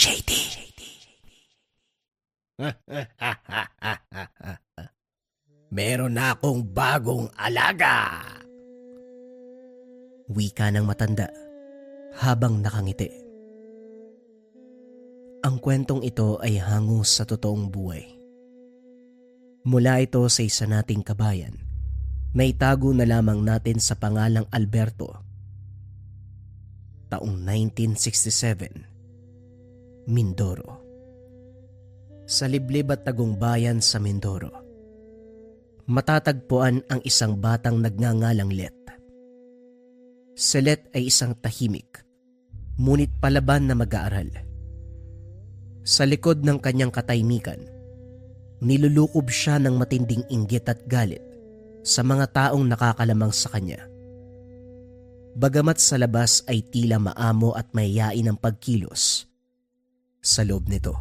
JD. Meron na akong bagong alaga. Wika ng matanda habang nakangiti. Ang kwentong ito ay hango sa totoong buhay. Mula ito sa isa nating kabayan na itago na lamang natin sa pangalang Alberto. Taong 1967, Mindoro. Sa liblib at tagong bayan sa Mindoro, matatagpuan ang isang batang nagngangalang Let. Si Let ay isang tahimik, ngunit palaban na mag-aaral. Sa likod ng kanyang katahimikan, nilulukob siya ng matinding inggit at galit sa mga taong nakakalamang sa kanya. Bagamat sa labas ay tila maamo at mahiyain ang pagkilos, sa loob nito,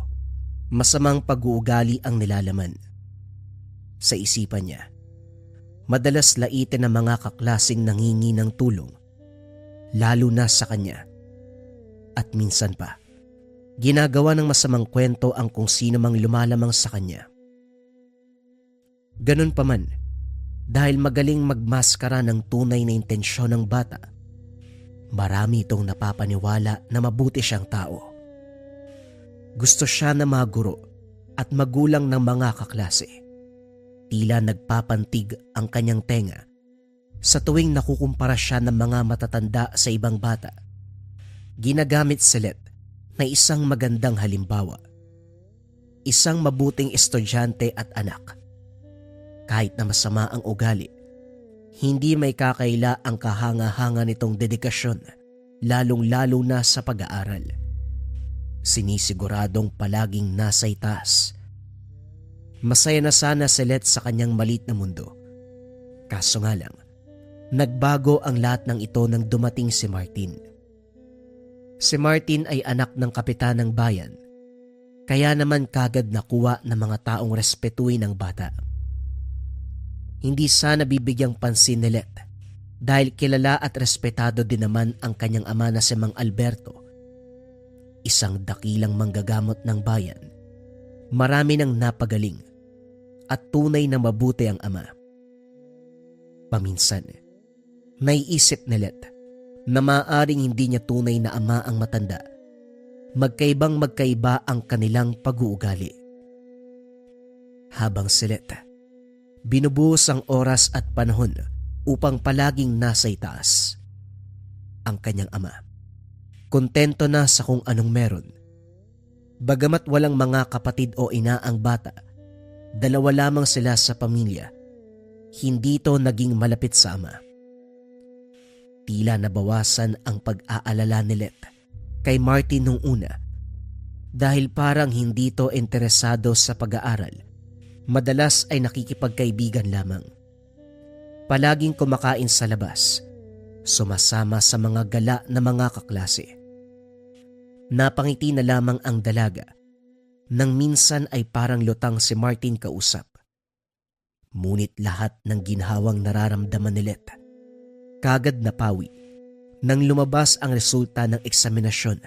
masamang pag-uugali ang nilalaman. Sa isipan niya, madalas laitin ng mga kaklasing nangingi ng tulong, lalo na sa kanya. At minsan pa, ginagawa ng masamang kwento ang kung sino mang lumalamang sa kanya. Ganun pa man, dahil magaling magmaskara ng tunay na intensyon ng bata, marami itong napapaniwala na mabuti siyang tao. Gusto siya na mga guro at magulang ng mga kaklase. Tila nagpapantig ang kanyang tenga sa tuwing nakukumpara siya ng mga matatanda sa ibang bata. Ginagamit si Let na isang magandang halimbawa. Isang mabuting estudyante at anak. Kahit na masama ang ugali, hindi may kakaila ang kahanga-hanga nitong dedikasyon, lalong-lalo na sa pag-aaral. Sinisiguradong palaging nasa itaas. Masaya na sana si Let sa kanyang maliit na mundo. Kaso nga lang, nagbago ang lahat ng ito nang dumating si Martin. Si Martin ay anak ng kapitan ng bayan, kaya naman kagad nakuha ng mga taong respetuhin ang bata. Hindi sana bibigyang pansin ni Let dahil kilala at respetado din naman ang kanyang ama na si Mang Alberto, isang dakilang manggagamot ng bayan. Marami nang napagaling at tunay na mabuti ang ama. Paminsan, naiisip ni Let na maaaring hindi niya tunay na ama ang matanda. Magkaibang magkaiba ang kanilang pag-uugali. Habang si Let binubuhos ang oras at panahon upang palaging nasa itaas, ang kanyang ama kontento na sa kung anong meron. Bagamat walang mga kapatid o ina ang bata, dalawa lamang sila sa pamilya, hindi ito naging malapit sa ama. Tila nabawasan ang pag-aalala ni Let kay Martin nung una dahil parang hindi ito interesado sa pag-aaral. Madalas ay nakikipagkaibigan lamang. Palaging kumakain sa labas, sumasama sa mga gala na mga kaklase. Napangiti na lamang ang dalaga nang minsan ay parang lutang si Martin kausap. Ngunit lahat ng ginhawang nararamdaman ni Let kagad napawi nang lumabas ang resulta ng eksaminasyon.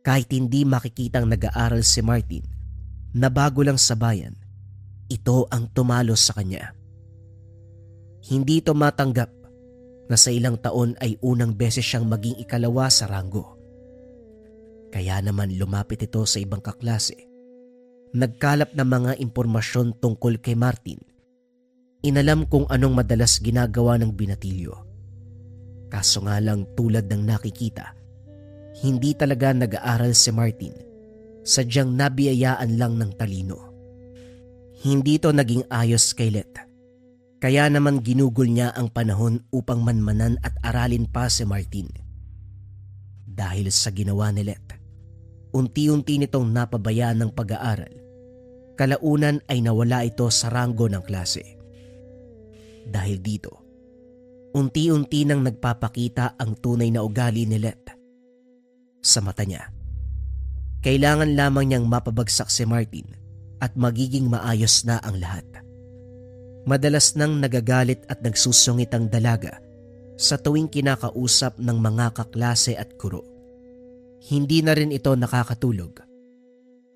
Kahit hindi makikitang nag-aaral si Martin na bago lang sa bayan, ito ang tumalo sa kanya. Hindi ito matanggap na sa ilang taon ay unang beses siyang maging ikalawa sa ranggo. Kaya naman lumapit ito sa ibang kaklase. Nagkalap ng mga impormasyon tungkol kay Martin. Inalam kung anong madalas ginagawa ng binatilyo. Kaso nga lang tulad ng nakikita, hindi talaga nag-aaral si Martin. Sadyang nabiyayaan lang ng talino. Hindi ito naging ayos kay Let. Kaya naman ginugol niya ang panahon upang manmanan at aralin pa si Martin. Dahil sa ginawa ni Let, unti-unti nitong napabayaan ng pag-aaral. Kalaunan ay nawala ito sa ranggo ng klase. Dahil dito, unti-unti nang nagpapakita ang tunay na ugali ni Let. Sa mata niya, kailangan lamang niyang mapabagsak si Martin at magiging maayos na ang lahat. Madalas nang nagagalit at nagsusungit ang dalaga sa tuwing kinakausap ng mga kaklase at guro. Hindi na rin ito nakakatulog.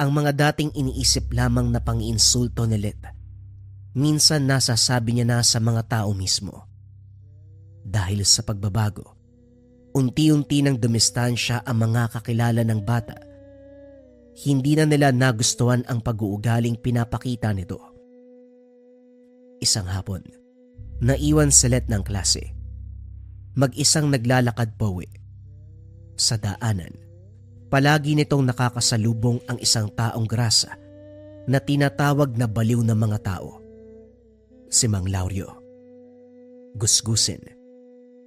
Ang mga dating iniisip lamang na pang-iinsulto ni Let, minsan nasasabi niya na sa mga tao mismo. Dahil sa pagbabago, unti-unti nang dumistansya ang mga kakilala ng bata. Hindi na nila nagustuhan ang pag-uugaling pinapakita nito. Isang hapon, naiwan si Let ng klase. Mag-isang naglalakad pauwi. Sa daanan, palagi nitong nakakasalubong ang isang taong grasa na tinatawag na baliw ng mga tao. Si Mang Lauryo. Gusgusin.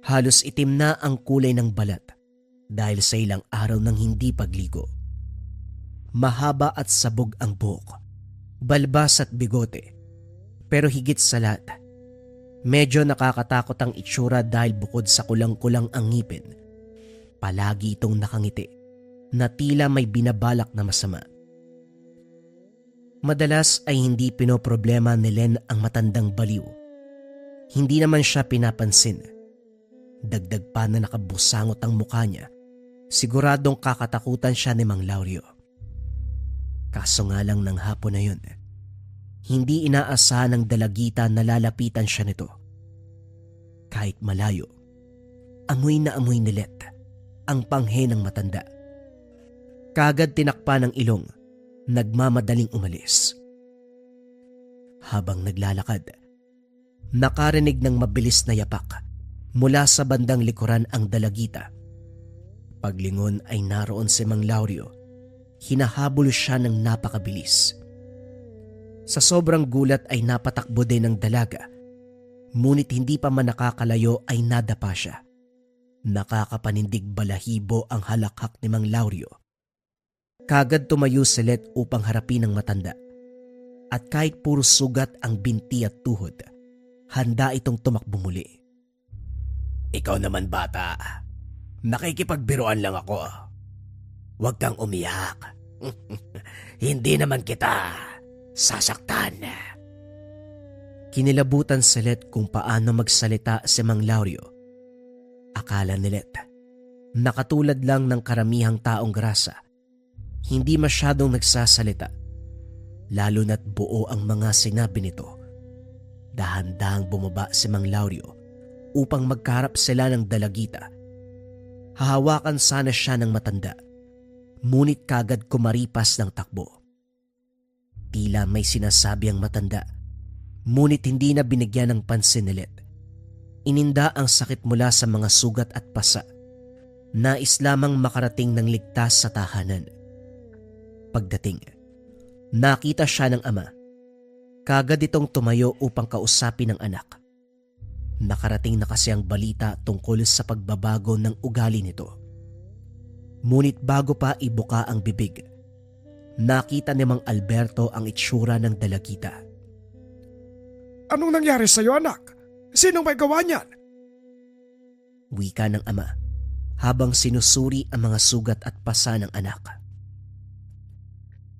Halos itim na ang kulay ng balat dahil sa ilang araw ng hindi pagligo. Mahaba at sabog ang buhok, balbas at bigote. Pero higit sa lahat, medyo nakakatakot ang itsura dahil bukod sa kulang-kulang ang ngipin, palagi itong nakangiti na tila may binabalak na masama. Madalas ay hindi pinoproblema ni Len ang matandang baliw. Hindi naman siya pinapansin. Dagdag pa na nakabusangot ang mukha niya, siguradong kakatakutan siya ni Mang Lauryo. Kaso nga lang ng hapon na yun, hindi inaasahan ng dalagita na lalapitan siya nito. Kahit malayo, amoy na amoy ni Let ang panghe ng matanda. Kagad tinakpan ng ilong, nagmamadaling umalis. Habang naglalakad, nakarinig ng mabilis na yapak mula sa bandang likuran ang dalagita. Paglingon ay naroon si Mang Lauryo. Hinahabol siya ng napakabilis. Sa sobrang gulat ay napatakbo din ng dalaga. Ngunit hindi pa man nakakalayo ay nadapa siya. Nakakapanindig balahibo ang halakhak ni Mang Lauryo. Kagad tumayo si Let upang harapin ang matanda. At kahit puro sugat ang binti at tuhod, handa itong tumakbo muli. Ikaw naman bata, nakikipagbiruan lang ako. Huwag kang umiyak. Hindi naman kita sasaktan. Kinilabutan si Let kung paano magsalita si Mang Lauryo. Akala ni Let, nakatulad lang ng karamihang taong grasa. Hindi masyadong nagsasalita. Lalo na't buo ang mga sinabi nito. Dahan-dahang bumaba si Mang Lauryo upang magkaharap sila ng dalagita. Hahawakan sana siya ng matanda. Ngunit kagad kumaripas ng takbo. Tila may sinasabi ang matanda, ngunit hindi na binigyan ng pansin ni Let. Ininda ang sakit mula sa mga sugat at pasa. Nais lamang makarating ng ligtas sa tahanan. Pagdating, nakita siya ng ama. Kagad itong tumayo upang kausapin ang anak. Nakarating na kasi ang balita tungkol sa pagbabago ng ugali nito. Ngunit bago pa ibuka ang bibig, nakita ni Mang Alberto ang itsura ng dalagita. Anong nangyari sa'yo, anak? Sinong may gawa niyan? Wika ng ama habang sinusuri ang mga sugat at pasa ng anak.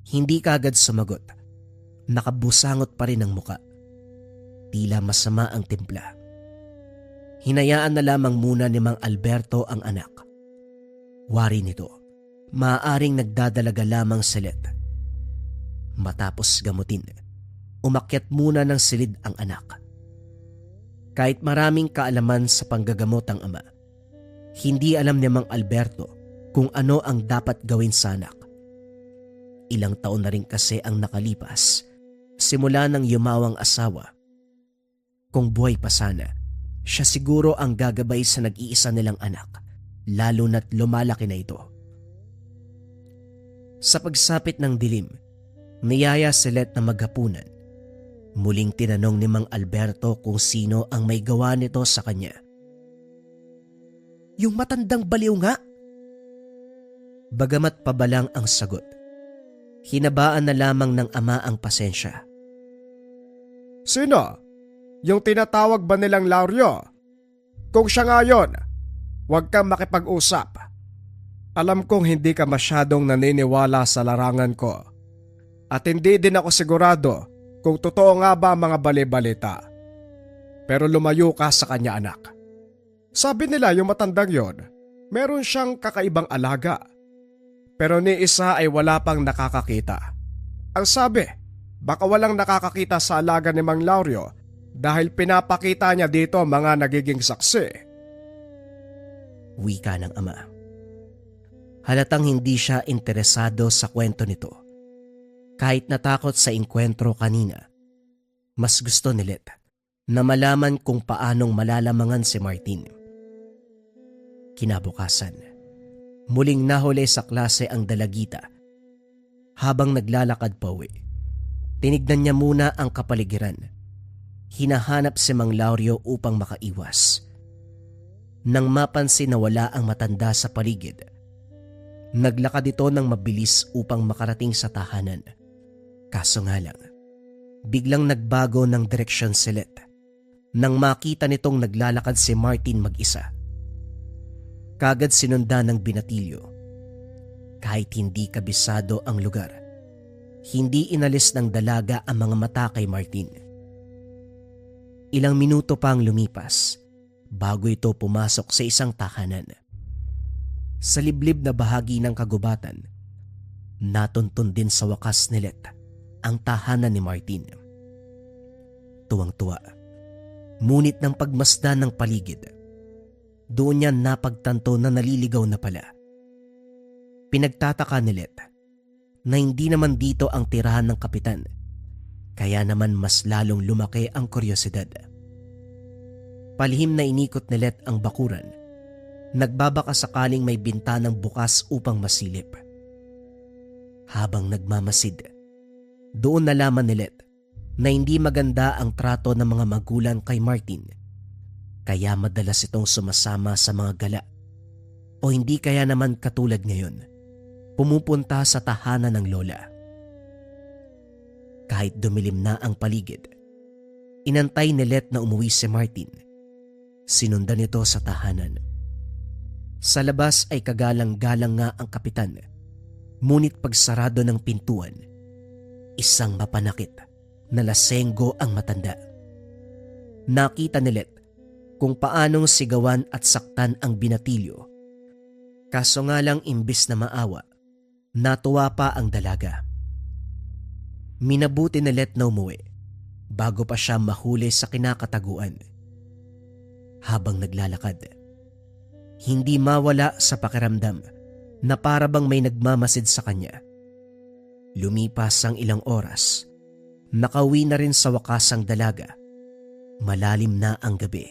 Hindi kagad sumagot. Nakabusangot pa rin ang muka. Tila masama ang timpla. Hinayaan na lamang muna ni Mang Alberto ang anak. Wari nito, maaaring nagdadalaga lamang si Let. Matapos gamutin, umakyat muna ng silid ang anak. Kahit maraming kaalaman sa panggagamot ang ama, hindi alam ni Mang Alberto kung ano ang dapat gawin sa anak. Ilang taon na rin kasi ang nakalipas, simula ng yumawang asawa. Kung buhay pa sana, siya siguro ang gagabay sa nag-iisa nilang anak. Lalo na't lumalaki na ito. Sa pagsapit ng dilim, niyaya si Let na maghapunan. Muling tinanong ni Mang Alberto kung sino ang may gawa nito sa kanya. Yung matandang baliw nga. Bagamat pabalang ang sagot, hinabaan na lamang ng ama ang pasensya. Sino? Yung tinatawag ba nilang Lauryo? Kung siya nga yun, huwag kang makipag-usap. Alam kong hindi ka masyadong naniniwala sa larangan ko. At hindi din ako sigurado kung totoo nga ba ang mga bali-balita. Pero lumayo ka sa kanya, anak. Sabi nila yung matandang yon, meron siyang kakaibang alaga. pero ni isa ay wala pang nakakakita. Ang sabi, baka walang nakakakita sa alaga ni Mang Lauryo dahil pinapakita niya dito mga nagiging saksi. Wika ng ama. Halatang hindi siya interesado sa kwento nito. Kahit natakot sa inkwentro kanina, mas gusto ni Let na malaman kung paanong malalamangan si Martin. Kinabukasan, muling nahuli sa klase ang dalagita. Habang naglalakad pauwi, tinignan niya muna ang kapaligiran. Hinahanap si Mang Lauryo upang makaiwas. Nang mapansin na wala ang matanda sa paligid, naglakad ito ng mabilis upang makarating sa tahanan. Kaso nga lang, biglang nagbago ng direksyon si Let nang makita nitong naglalakad si Martin mag-isa. Kagad sinundan ng binatilyo. Kahit hindi kabisado ang lugar, hindi inalis ng dalaga ang mga mata kay Martin. Ilang minuto pang lumipas bago ito pumasok sa isang tahanan. Sa liblib na bahagi ng kagubatan, natuntun din sa wakas ni Let ang tahanan ni Martin. Tuwang-tuwa, ngunit ng pagmasdan ng paligid, doon niya napagtanto na naliligaw na pala. Pinagtataka ni Let na hindi naman dito ang tirahan ng kapitan, kaya naman mas lalong lumaki ang kuryosidad. Palihim na inikot ni Let ang bakuran, nagbabaka sakaling may bintanang bukas upang masilip. Habang nagmamasid, doon nalaman ni Let na hindi maganda ang trato ng mga magulang kay Martin, kaya madalas itong sumasama sa mga gala, o hindi kaya naman katulad ngayon, pumupunta sa tahanan ng lola. Kahit dumilim na ang paligid, inantay ni Let na umuwi si Martin. Sinundan ito sa tahanan. Sa labas ay kagalang-galang nga ang kapitan, ngunit pagsarado ng pintuan, isang mapanakit na lasenggo ang matanda. Nakita ni Let kung paanong sigawan at saktan ang binatilyo. Kaso nga lang imbis na maawa, natuwa pa ang dalaga. Minabuti ni Let na umuwi bago pa siya mahuli sa kinakataguan. Habang naglalakad, hindi mawala sa pakiramdam na para bang may nagmamasid sa kanya. Lumipas ang ilang oras, nakauwi na rin sa wakas ang dalaga. Malalim na ang gabi.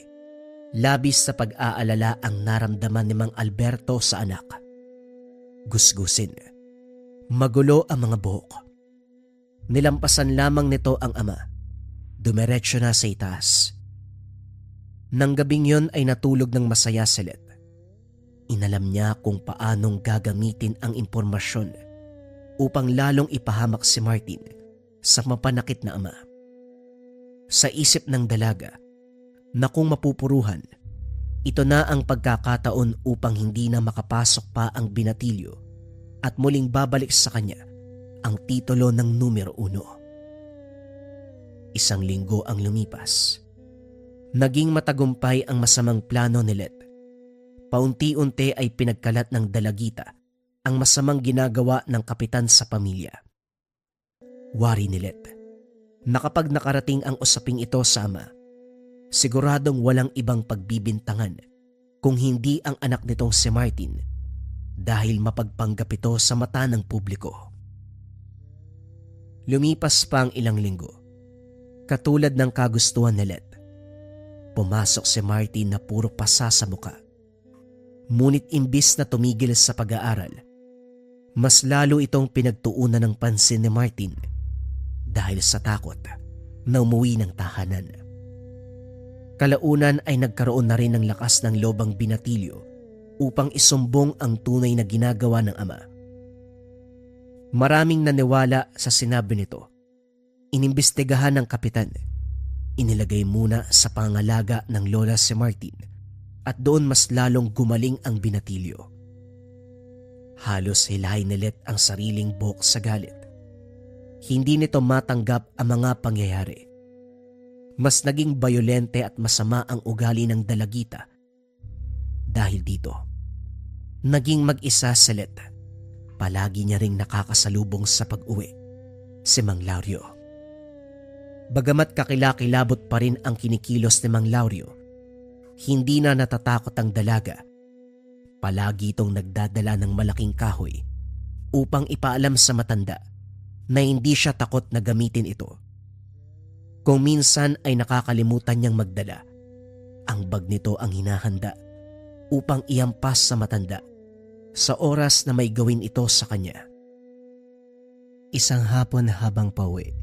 Labis sa pag-aalala ang naramdaman ni Mang Alberto sa anak. Gusgusin. Magulo ang mga buhok. Nilampasan lamang nito ang ama. Dumiretso na sa itaas. Nang gabing yon ay natulog ng masaya si Let. Inalam niya kung paanong gagamitin ang impormasyon upang lalong ipahamak si Martin sa mapanakit na ama. Sa isip ng dalaga na kung mapupuruhan, ito na ang pagkakataon upang hindi na makapasok pa ang binatilyo at muling babalik sa kanya ang titulo ng numero 1. Isang linggo ang lumipas. Naging matagumpay ang masamang plano ni Let. Paunti-unti ay pinagkalat ng dalagita ang masamang ginagawa ng kapitan sa pamilya. Wari ni Let na kapag nakarating ang usaping ito sa ama, siguradong walang ibang pagbibintangan kung hindi ang anak nitong si Martin dahil mapagpanggap ito sa mata ng publiko. Lumipas pa ang ilang linggo. Katulad ng kagustuhan ni Let, pumasok si Martin na puro pasa sa muka. Ngunit imbis na tumigil sa pag-aaral, mas lalo itong pinagtuunan ng pansin ni Martin dahil sa takot na umuwi ng tahanan. Kalaunan ay nagkaroon na rin ng lakas ng loob ang binatilyo upang isumbong ang tunay na ginagawa ng ama. Maraming naniwala sa sinabi nito. Inimbestigahan ng kapitan. Inilagay muna sa pangalaga ng lola si Martin at doon mas lalong gumaling ang binatilyo. Halos hilahin ni Let ang sariling buhok sa galit. Hindi nito matanggap ang mga pangyayari. Mas naging bayolente at masama ang ugali ng dalagita. Dahil dito, naging mag-isa si Let palagi niya ring nakakasalubong sa pag-uwi si Mang Lauryo. Bagamat kakilakilabot pa rin ang kinikilos ni Mang Lauryo, hindi na natatakot ang dalaga. Palagi itong nagdadala ng malaking kahoy upang ipaalam sa matanda na hindi siya takot na gamitin ito. Kung minsan ay nakakalimutan niyang magdala, ang bag nito ang hinahanda upang iampas sa matanda sa oras na may gawin ito sa kanya. Isang hapon habang pauwi,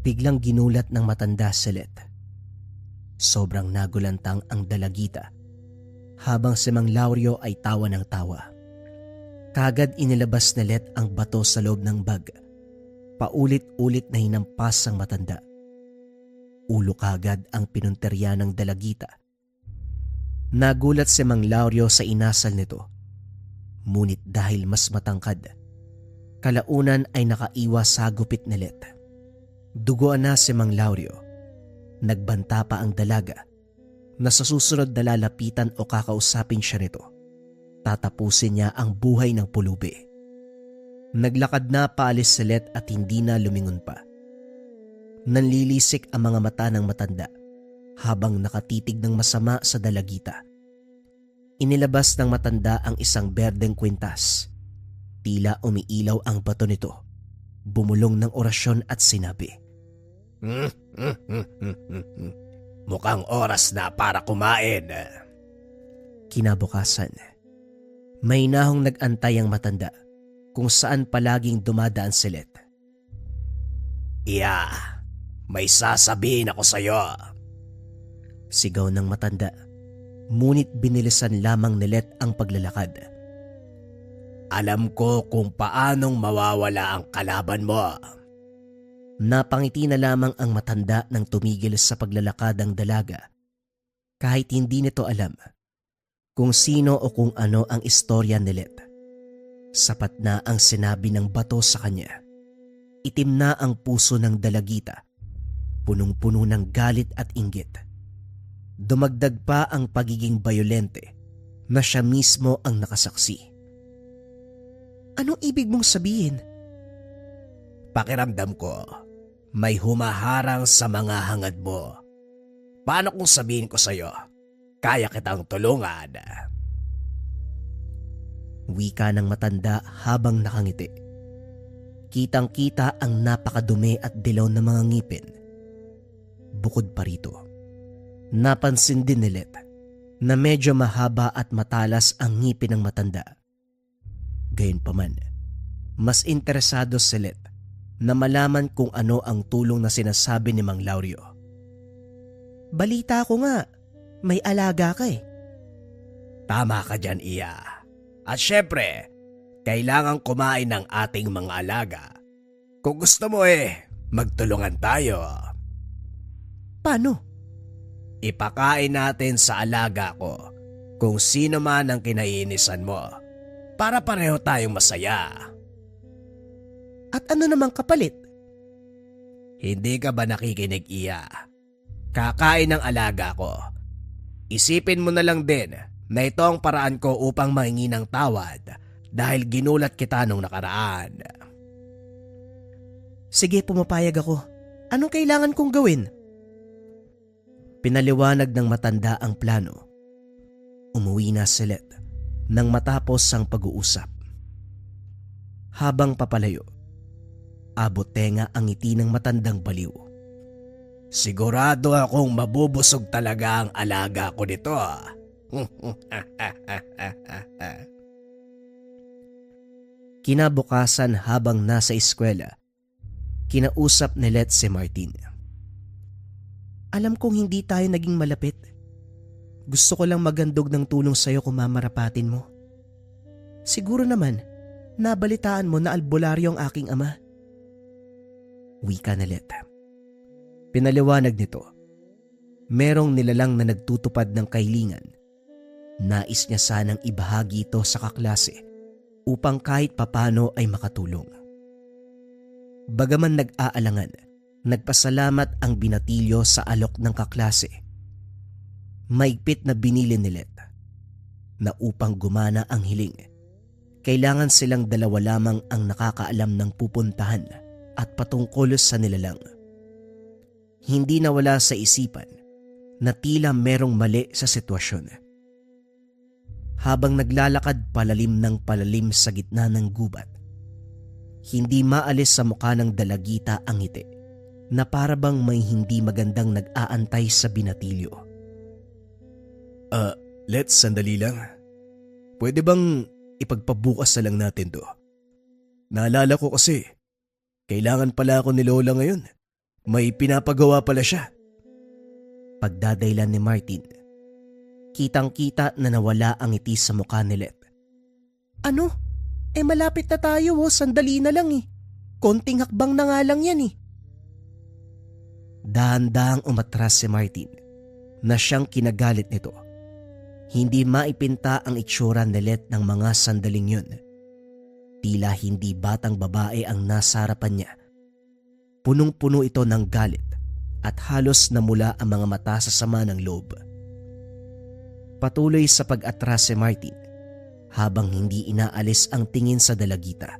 biglang ginulat ng matanda si Let. Sobrang nagulantang ang dalagita habang si Mang Lauryo ay tawa ng tawa. Kagad inilabas ni Let ang bato sa loob ng bag. Paulit-ulit na hinampas ang matanda. Ulo kagad ang pinunterya ng dalagita. Nagulat si Mang Lauryo sa inasal nito. Ngunit dahil mas matangkad, kalaunan ay nakaiwas sa gupit ni Let. Duguan na si Mang Lauryo. Nagbanta pa ang dalaga na sa susunod na lalapitan o kakausapin siya nito, tatapusin niya ang buhay ng pulubi. Naglakad na paalis si Let at hindi na lumingon pa. Nanlilisik ang mga mata ng matanda habang nakatitig ng masama sa dalagita. Inilabas ng matanda ang isang berdeng kwintas. Tila umiilaw ang bato nito. Bumulong ng orasyon at sinabi, Mukhang oras na para kumain. Kinabukasan, may nahong nag-antay ang matanda kung saan palaging dumadaan si Let. Iya, may sasabihin ako sa'yo. Sigaw ng matanda, ngunit binilisan lamang ni Let ang paglalakad. Alam ko kung paanong mawawala ang kalaban mo. Napangiti na lamang ang matanda nang tumigil sa paglalakad ang dalaga. Kahit hindi nito alam kung sino o kung ano ang istorya ni Let. Sapat na ang sinabi ng bato sa kanya. Itim na ang puso ng dalagita, punong-puno ng galit at inggit. Dumagdag pa ang pagiging bayolente na siya mismo ang nakasaksi. Anong ibig mong sabihin? Pakiramdam ko, may humaharang sa mga hangad mo. Paano kung sabihin ko sa'yo, kaya kitang tulungan? Wika ng matanda habang nakangiti. Kitang-kita ang napakadumi at dilaw na mga ngipin. Bukod pa rito, napansin din ni Let na medyo mahaba at matalas ang ngipin ng matanda. Gayunpaman, mas interesado si Let na malaman kung ano ang tulong na sinasabi ni Mang Lauryo. Balita ko nga, may alaga ka eh. Tama ka dyan, Iya. At syempre, kailangan kumain ng ating mga alaga. Kung gusto mo magtulungan tayo. Paano? Ipakain natin sa alaga ko kung sino man ang kinaiinisan mo para pareho tayong masaya. At ano namang kapalit? Hindi ka ba nakikinig, Iya? Kakain ng alaga ko. Isipin mo na lang din na ito ang paraan ko upang mahingi ng tawad dahil ginulat kita nung nakaraan. Sige, pumapayag ako. Anong kailangan kong gawin? Pinaliwanag ng matanda ang plano. Umuwi na si Let nang matapos ang pag-uusap. Habang papalayo, abot tenga ang ngiti ng matandang baliw. Sigurado akong mabubusog talaga ang alaga ko nito. Kinabukasan habang nasa eskwela, kinausap ni Let si Martin. Alam kong hindi tayo naging malapit. Gusto ko lang magandog ng tulong sa'yo kung mamarapatin mo. Siguro naman, nabalitaan mo na albularyo ang aking ama. Wika ni Let. Pinaliwanag nito, merong nilalang na nagtutupad ng kahilingan. Nais niya sanang ibahagi ito sa kaklase upang kahit papano ay makatulong. Bagaman nag-aalangan, nagpasalamat ang binatilyo sa alok ng kaklase. Maigpit na binili ni Let na upang gumana ang hiling, Kailangan silang dalawa lamang ang nakakaalam ng pupuntahan at patungkol sa nilalang. Hindi nawala sa isipan na tila merong mali sa sitwasyon. Habang naglalakad palalim ng palalim sa gitna ng gubat, hindi maalis sa mukha ng dalagita ang ngiti na para bang may hindi magandang nag-aantay sa binatilyo. Let's sandali lang. Pwede bang ipagpabukas na lang natin to? Naalala ko kasi, kailangan pala ako ni Lola ngayon. May pinapagawa pala siya. Pagdadaylan ni Martin, kitang-kita na nawala ang ngiti sa mukha ni Let. Ano? Malapit na tayo sandali na lang eh. Konting hakbang na nga lang yan eh. Dahan-dahang umatras si Martin na siyang kinagalit nito. Hindi maipinta ang itsura ni Let ng mga sandaling yun. Tila hindi batang babae ang nasa harapan niya. Punong-puno ito ng galit at halos namula ang mga mata sa sama ng loob. Patuloy sa pag-atras si Martin habang hindi inaalis ang tingin sa dalagita.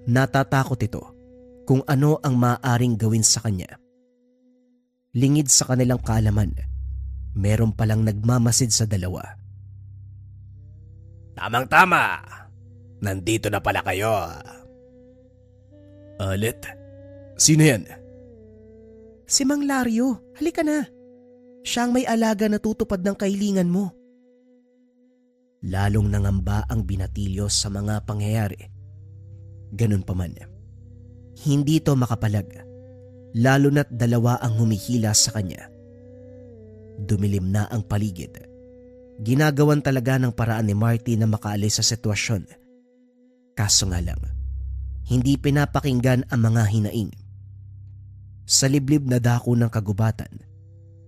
Natatakot ito kung ano ang maaaring gawin sa kanya. Lingid sa kanilang kaalaman, meron palang nagmamasid sa dalawa. Tamang-tama! Nandito na pala kayo. Let, sino yan? Si Mang Lario, halika na. Siya ang may alaga na tutupad ng kahilingan mo. Lalong nangamba ang binatilyo sa mga pangyayari. Ganun pa man, hindi ito makapalag, lalo na't dalawa ang humihila sa kanya. Dumilim na ang paligid. Ginagawan talaga ng paraan ni Marty na makaalis sa sitwasyon. Kaso nga lang, hindi pinapakinggan ang mga hinaing. Sa liblib na dako ng kagubatan,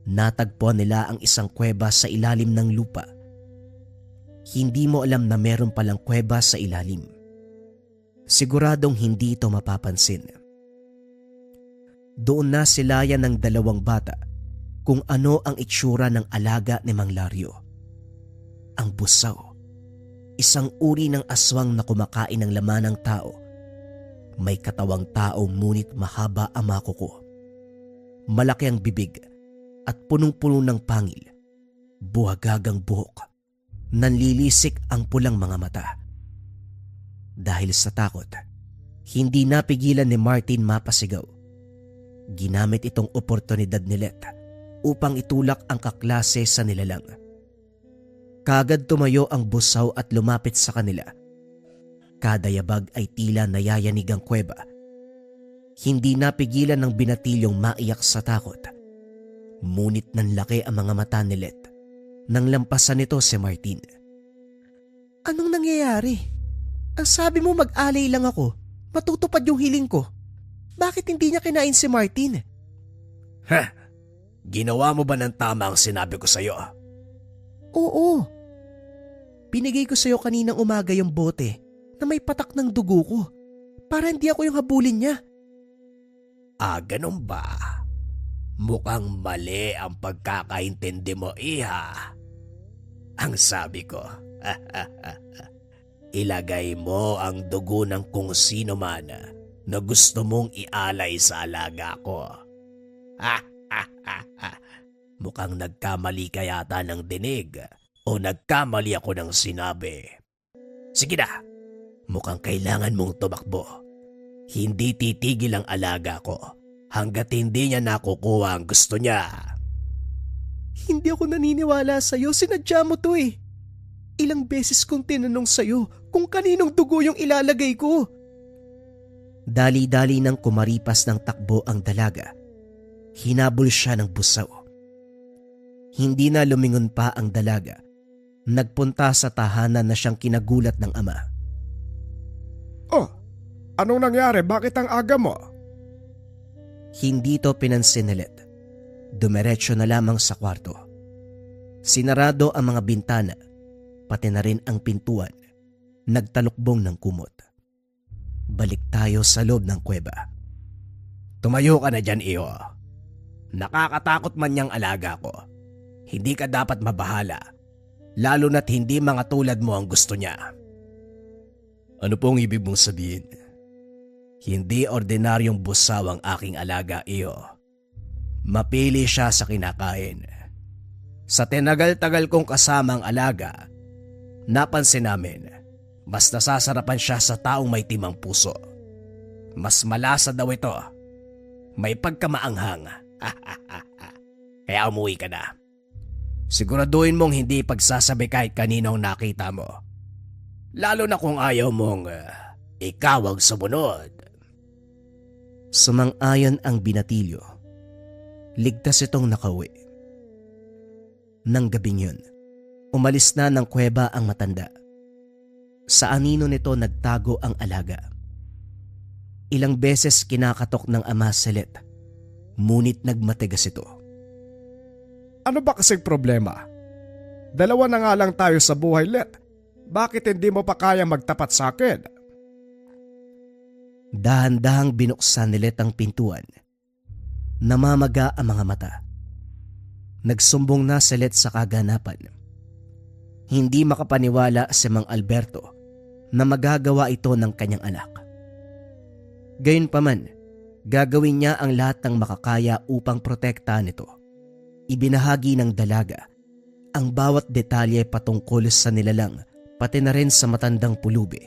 natagpuan nila ang isang kuweba sa ilalim ng lupa. Hindi mo alam na meron palang kuweba sa ilalim. Siguradong hindi ito mapapansin. Doon na silayan ng dalawang bata kung ano ang itsura ng alaga ni Mang Lario. Ang busaw, isang uri ng aswang na kumakain ng laman ng tao. May katawang tao ngunit mahaba ang mga kuko. Malaki ang bibig at punong-puno ng pangil. Buhagagang buhok. Nanlilisik ang pulang mga mata. Dahil sa takot, hindi napigilan ni Martin mapasigaw. Ginamit itong oportunidad ni Let upang itulak ang kaklase sa nilalang. Kaagad tumayo ang busaw at lumapit sa kanila. Kada yabag ay tila nayayanig ang kuweba. Hindi napigilan ng binatilyong maiyak sa takot. Ngunit nanlaki ang mga mata ni Let nang lampasan nito si Martin. Anong nangyayari? Ang sabi mo mag-alay lang ako, matutupad yung hiling ko. Bakit hindi niya kinain si Martin? Ginawa mo ba ng tama ang sinabi ko sa'yo? Oo. Binigay ko sa'yo kaninang umaga yung bote na may patak ng dugo ko para hindi ako yung habulin niya. Ganun ba? Mukhang mali ang pagkakaintindi mo, iha. Ang sabi ko, ilagay mo ang dugo ng kung sino man na gusto mong ialay sa alaga ko. Mukhang nagkamali ka yata ng dinig o nagkamali ako ng sinabi. Sige na, mukhang kailangan mong tumakbo. Hindi titigil ang alaga ko hanggat hindi niya nakukuha ang gusto niya. Hindi ako naniniwala sa'yo, sinadya mo to eh. Ilang beses kong tinanong sa'yo kung kaninong dugo yung ilalagay ko. Dali-dali nang kumaripas ng takbo ang dalaga. Hinabol siya ng busaw. Hindi na lumingon pa ang dalaga. Nagpunta sa tahanan na siyang kinagulat ng ama. Oh, anong nangyari? Bakit ang aga mo? Hindi to pinansin ni Let. Dumiretso na lamang sa kwarto. Sinarado ang mga bintana, pati na rin ang pintuan. Nagtalukbong ng kumot. Balik tayo sa loob ng kuweba. Tumayo ka na dyan, iyo. Nakakatakot man niyang alaga ko. Hindi ka dapat mabahala, lalo na't hindi mga tulad mo ang gusto niya. Ano pong ibig mong sabihin? Hindi ordinaryong busaw ang aking alaga, iyo. Mapili siya sa kinakain. Sa tinagal-tagal kong kasama ang alaga, napansin namin, mas nasasarapan siya sa taong may timang puso. Mas malasa daw ito. May pagkamaanghang. Kaya umuwi ka na. Siguraduhin mong hindi pagsasabi kahit kaninong nakita mo. Lalo na kung ayaw mong ikaw ang sumunod. Sumang-ayon ang binatilyo. Ligtas itong nakauwi. Nang gabing yun, umalis na ng kuweba ang matanda. Sa anino nito nagtago ang alaga. Ilang beses kinakatok ng ama si Let, ngunit nagmatigas ito. Ano ba kasing problema? Dalawa na nga lang tayo sa buhay, Let. Bakit hindi mo pa kaya magtapat sa akin? Dahan-dahang binuksan ni Let ang pintuan. Namamaga ang mga mata. Nagsumbong na si Let sa kaganapan. Hindi makapaniwala si Mang Alberto na magagawa ito ng kanyang anak. Gayunpaman, gagawin niya ang lahat ng makakaya upang protektahan ito. Ibinahagi ng dalaga ang bawat detalye patungkol sa nilalang, pati na rin sa matandang pulubi.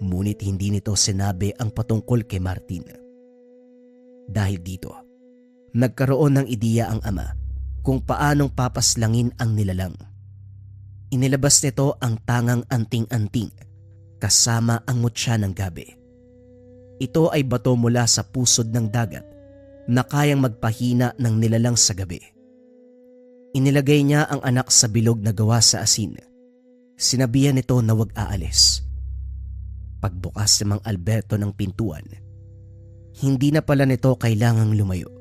Ngunit hindi nito sinabi ang patungkol kay Martin. Dahil dito, nagkaroon ng ideya ang ama kung paanong papaslangin ang nilalang. Inilabas nito ang tangang anting-anting kasama ang mutya ng gabi. Ito ay bato mula sa pusod ng dagat na kayang magpahina ng nilalang sa gabi. Inilagay niya ang anak sa bilog na gawa sa asin. Sinabihan nito na huwag aalis. Pagbukas ni Mang Alberto ng pintuan, hindi na pala nito kailangang lumayo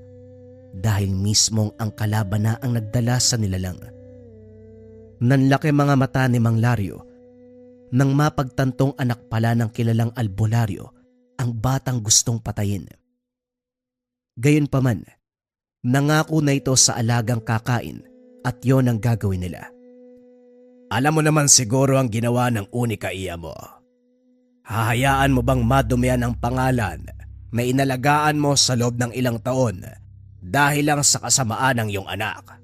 dahil mismong ang kalaban na ang nagdala sa nilalang. Nanlaki mga mata ni Mang Lario nang mapagtantong anak pala ng kilalang albularyo ang batang gustong patayin. Gayunpaman, nangako na ito sa alagang kakain at yon ang gagawin nila. Alam mo naman siguro ang ginawa ng unika iya mo. Hahayaan mo bang madumihan ang pangalan na inalagaan mo sa loob ng ilang taon dahil lang sa kasamaan ng iyong anak?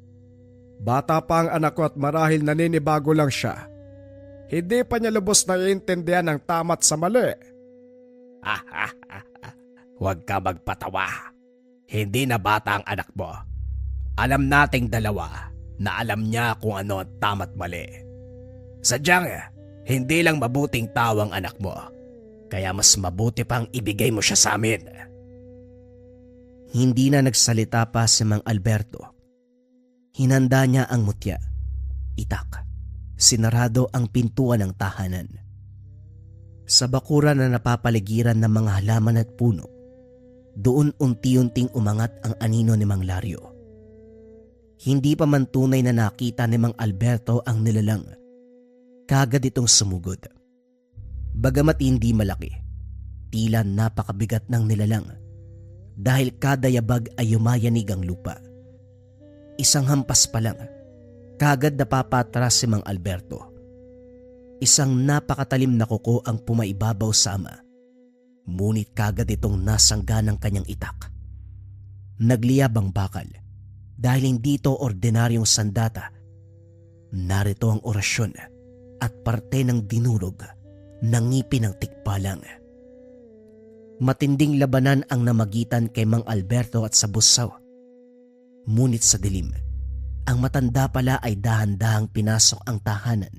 Bata pa ang anak ko at marahil naninibago lang siya. Hindi pa niya lubos na iintindihan ang tama't sa mali. Huwag ka magpatawa. Hindi na bata ang anak mo. Alam nating dalawa na alam niya kung ano ang tama't mali. Sadyang hindi lang mabuting tao ang anak mo. Kaya mas mabuti pang ibigay mo siya sa amin. Hindi na nagsalita pa si Mang Alberto. Hinanda niya ang mutya. Itak. Sinarado ang pintuan ng tahanan. Sa bakuran na napapaligiran ng mga halaman at puno, doon unti-unting umangat ang anino ni Mang Lario. Hindi pa man tunay na nakita ni Mang Alberto ang nilalang. Kagad itong sumugod. Bagamat hindi malaki, tila napakabigat ng nilalang dahil kada yabag ay yumayanig ang lupa. Isang hampas pa lang, kagad napapatras si Mang Alberto. Isang napakatalim na kuko ang pumaibabaw sa ama, ngunit kagad itong nasangga ng kanyang itak. Nagliyab ang bakal dahil hindi ito ordinaryong sandata. Narito ang orasyon at parte ng dinurog ng ngipin ng tikbalang. Matinding labanan ang namagitan kay Mang Alberto at sa busaw. Ngunit sa dilim, ang matanda pala ay dahan-dahang pinasok ang tahanan.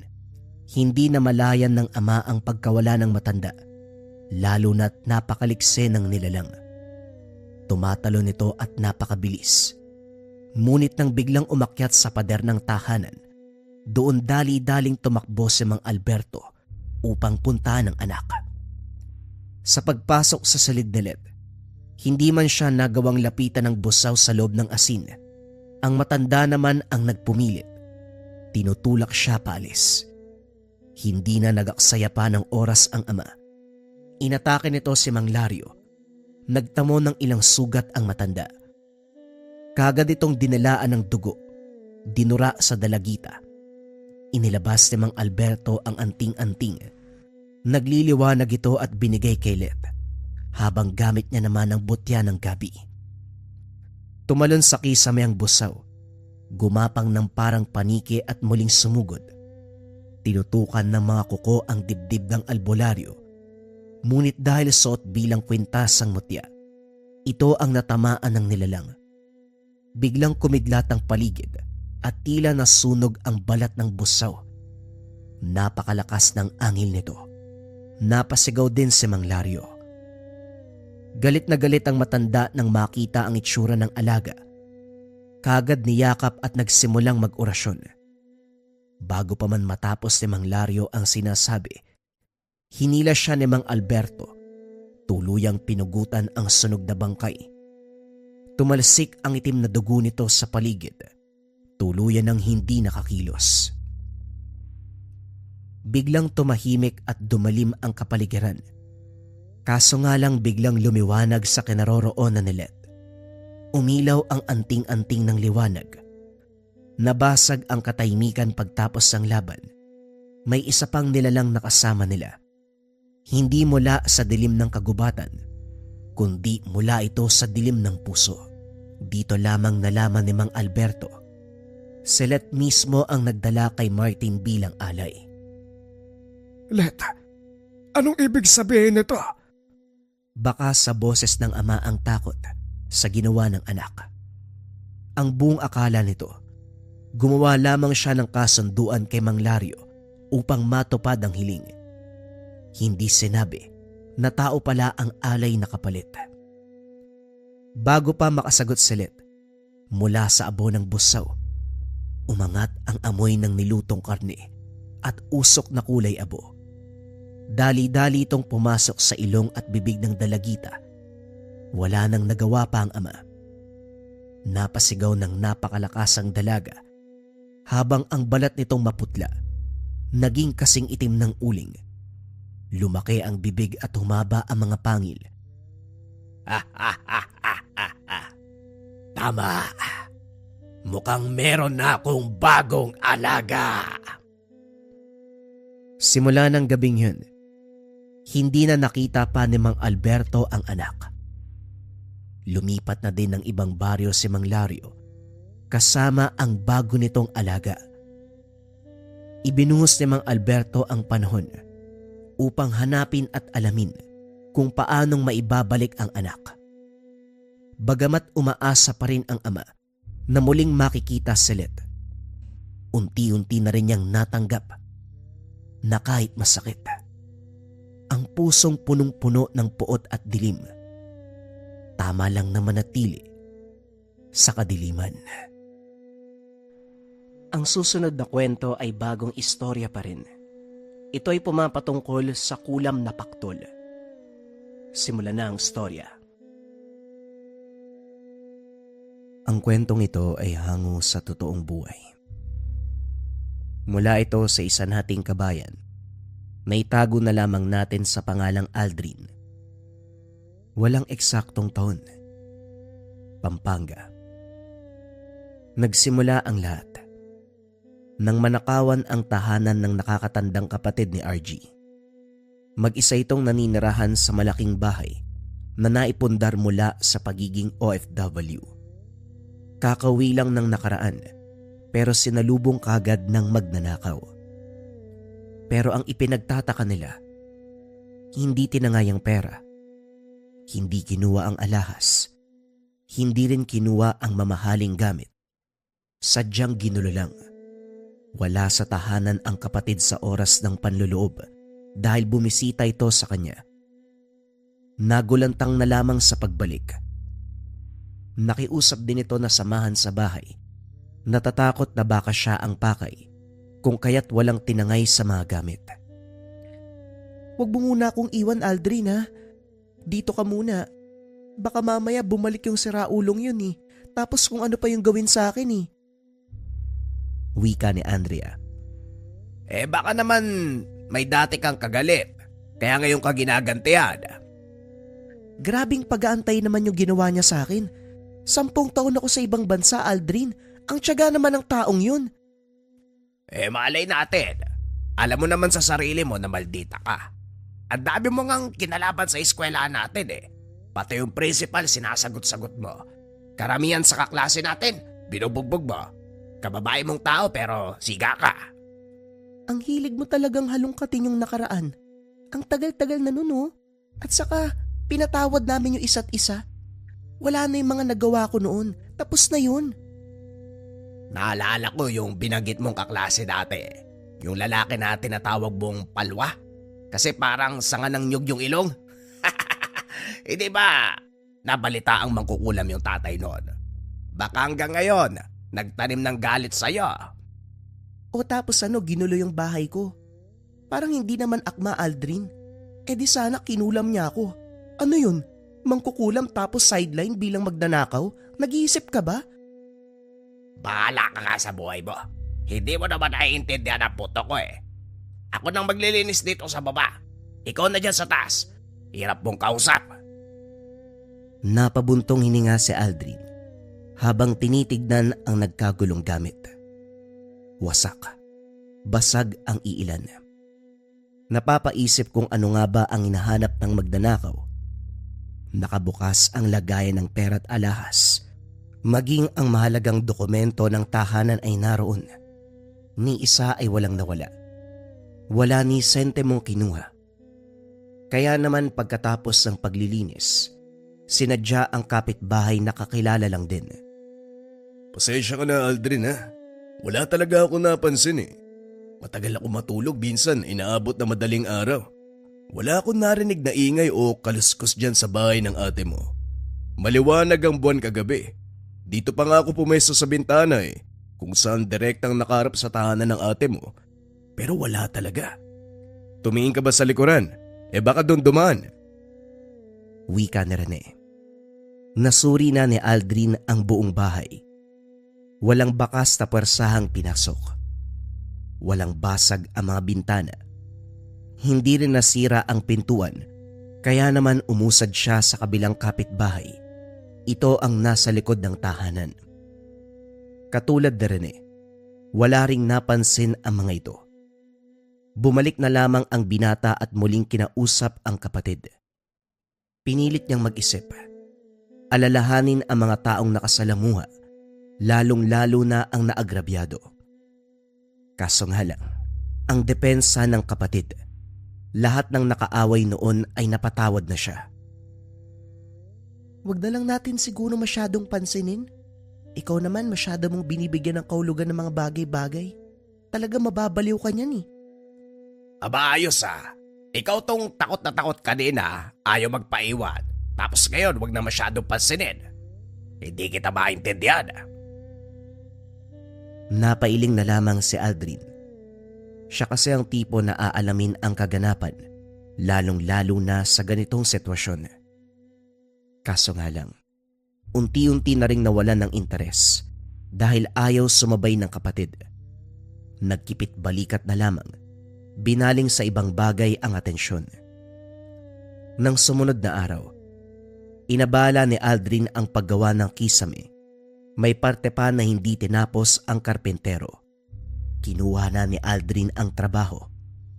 Hindi na malayan ng ama ang pagkawala ng matanda, lalo na't napakalikse ng nilalang. Tumatalo nito at napakabilis. Ngunit nang biglang umakyat sa pader ng tahanan, doon dali-daling tumakbo si Mang Alberto upang puntahan ang anak. Sa pagpasok sa silid ni Let, hindi man siya nagawang lapitan ng busaw sa loob ng asin. Ang matanda naman ang nagpumilit. Tinutulak siya paalis. Hindi na nagaksaya pa ng oras ang ama. Inatake nito si Mang Lario. Nagtamo ng ilang sugat ang matanda. Kagad itong dinalaan ng dugo. Dinura sa dalagita. Inilabas ni Mang Alberto ang anting-anting. Nagliliwanag ito at binigay kay Let, habang gamit niya naman ang butya ng gabi. Tumalon sa kisame ang busaw, gumapang ng parang paniki at muling sumugod. Tinutukan ng mga kuko ang dibdib ng albularyo, ngunit dahil suot bilang kwintas ang mutya, ito ang natamaan ng nilalang. Biglang kumidlat ang paligid at tila nasunog ang balat ng busaw. Napakalakas ng angil nito. Napasigaw din si Mang Lario. Galit na galit ang matanda nang makita ang itsura ng alaga. Kagad niyakap at nagsimulang mag-orasyon. Bago pa man matapos ni Mang Lario ang sinasabi, hinila siya ni Mang Alberto. Tuluyang pinugutan ang sunog na bangkay. Tumalsik ang itim na dugo nito sa paligid. Tuluyan ng hindi nakakilos. Biglang tumahimik at dumalim ang kapaligiran. Kaso nga lang biglang lumiwanag sa kinaroroonan ni Let. Umilaw ang anting-anting ng liwanag. Nabasag ang katahimikan pagtapos ng laban. May isa pang nilalang nakasama nila. Hindi mula sa dilim ng kagubatan, kundi mula ito sa dilim ng puso. Dito lamang nalaman ni Mang Alberto. Si Let mismo ang nagdala kay Martin bilang alay. Let, anong ibig sabihin nito? Baka sa boses ng ama ang takot sa ginawa ng anak. Ang buong akala nito, gumawa lamang siya ng kasunduan kay Mang Lario upang matupad ang hiling. Hindi sinabi na tao pala ang alay na kapalit. Bago pa makasagot si Let, mula sa abo ng busaw, umangat ang amoy ng nilutong karne at usok na kulay abo. Dali-dali itong pumasok sa ilong at bibig ng dalagita. Wala nang nagawa pa ang ama. Napasigaw ng napakalakas ang dalaga habang ang balat nitong maputla, naging kasing itim ng uling. Lumaki ang bibig at humaba ang mga pangil. Tama. Mukhang meron na akong bagong alaga. Simula ng gabing yun, hindi na nakita pa ni Mang Alberto ang anak. Lumipat na din ng ibang baryo si Mang Lario kasama ang bago nitong alaga. Ibinuhos ni Mang Alberto ang panahon upang hanapin at alamin kung paanong maibabalik ang anak. Bagamat umaasa pa rin ang ama na muling makikita si Let, unti-unti na rin niyang natanggap na kahit masakit, ang pusong punong-puno ng puot at dilim, tama lang na manatili sa kadiliman. Ang susunod na kwento ay bagong istorya pa rin. Ito ay pumapatungkol sa kulam na paktol. Simulan na ang storya. Ang kwentong ito ay hango sa totoong buhay. Mula ito sa isa nating kabayan na itago na lamang natin sa pangalang Aldrin. Walang eksaktong taon. Pampanga. Nagsimula ang lahat nang manakawan ang tahanan ng nakakatandang kapatid ni RG. Mag-isa itong naninirahan sa malaking bahay na naipundar mula sa pagiging OFW. Kakauwi lang ng nakaraan pero sinalubong kagad ng magnanakaw. Pero ang ipinagtataka nila, hindi tinangay ang pera, hindi kinuha ang alahas, hindi rin kinuha ang mamahaling gamit. Sadyang ginulo lang. Wala sa tahanan ang kapatid sa oras ng panluloob dahil bumisita ito sa kanya. Nagulantang na lamang sa pagbalik. Nakiusap din ito na samahan sa bahay. Natatakot na baka siya ang pakay kung kaya't walang tinangay sa mga gamit. "Huwag mo muna akong iwan, Aldrin, ha? Dito ka muna. Baka mamaya bumalik yung siraulong yun eh. Tapos kung ano pa yung gawin sa akin eh." Wika ni Andrea. Baka naman may dati kang kagalit, kaya ngayon ka ginagantihan. Grabing pag-aantay naman yung ginawa niya sa akin. 10 taon ako sa ibang bansa, Aldrin. Ang tiyaga naman ng taong yun. Malay natin. Alam mo naman sa sarili mo na maldita ka. Ang dami mo ngang kinalaban sa eskwelahan natin eh. Pati yung principal sinasagot-sagot mo. Karamihan sa kaklase natin, binubugbog mo. Kababae mong tao pero siga ka. Ang hilig mo talagang halongkatin yung nakaraan. Ang tagal-tagal na nun, oh. At saka, pinatawad namin yung isa't isa. Wala na yung mga nagawa ko noon. Tapos na yun. Naalala ko yung binanggit mong kaklase dati. Yung lalaki na tinatawag mong palwa. Kasi parang sanga ng nyug yung ilong. Hindi ba nabalita ang mangkukulam yung tatay noon? Baka hanggang ngayon, nagtanim ng galit sa'yo. O tapos ginulo yung bahay ko. Parang hindi naman akma, Aldrin. Eh di sana kinulam niya ako. Ano yun? Mangkukulam tapos sideline bilang magdanakaw? Nag-iisip ka ba? Bahala ka nga sa buhay mo. Hindi mo naman naiintindihan ang puto ko eh. Ako nang maglilinis dito sa baba. Ikaw na dyan sa taas. Hirap mong kausap. Napabuntong hininga si Aldrin habang tinitignan ang nagkagulong gamit. Wasak. Basag ang iilan. Napapaisip kung ano nga ba ang hinahanap ng magdanakaw. Nakabukas ang lagayan ng pera't alahas. Maging ang mahalagang dokumento ng tahanan ay naroon. Ni isa ay walang nawala. Wala ni sentemong kinuha. Kaya naman pagkatapos ng paglilinis, sinadya ang kapitbahay na kakilala lang din. Pasensya ka na, Aldrin, ha? Wala talaga ako napansin eh. Matagal ako matulog, minsan inaabot na madaling araw. Wala akong narinig na ingay o kaluskos dyan sa bahay ng ate mo. Maliwanag ang buwan kagabi. Dito pa nga ako pumesto sa bintana eh, kung saan direktang nakaharap sa tahanan ng ate mo. Pero wala talaga. Tumingin ka ba sa likuran? Baka doon dumaan. Wika ni Rene. Nasuri na ni Aldrin ang buong bahay. Walang bakas na pwersahang pinasok. Walang basag ang mga bintana. Hindi rin nasira ang pintuan, kaya naman umusad siya sa kabilang kapitbahay. Ito ang nasa likod ng tahanan. Katulad ni Rene, wala ring napansin ang mga ito. Bumalik na lamang ang binata at muling kinausap ang kapatid. Pinilit niyang mag-isip. Alalahanin ang mga taong nakasalamuha, lalong-lalo na ang naagrabyado. Kaso nga lang, ang depensa ng kapatid, lahat ng nakaaway noon ay napatawad na siya. Huwag na lang natin siguro masyadong pansinin. Ikaw naman masyado mong binibigyan ng kahulugan ng mga bagay-bagay. Talaga mababaliw ka niyan eh. Aba ayos ah. Ikaw tong takot na takot kanina, ayaw magpaiwan. Tapos ngayon wag na masyadong pansinin. Hindi kita maintindihan. Napailing na lamang si Aldrin. Siya kasi ang tipo na aalamin ang kaganapan, lalong-lalo na sa ganitong sitwasyon. Kaso nga lang, unti-unti na ring nawalan ng interes dahil ayaw sumabay ng kapatid. Nagkipit balikat na lamang, binaling sa ibang bagay ang atensyon. Nang sumunod na araw, inabala ni Aldrin ang paggawa ng kisame. May parte pa na hindi tinapos ang karpentero. Kinuha na ni Aldrin ang trabaho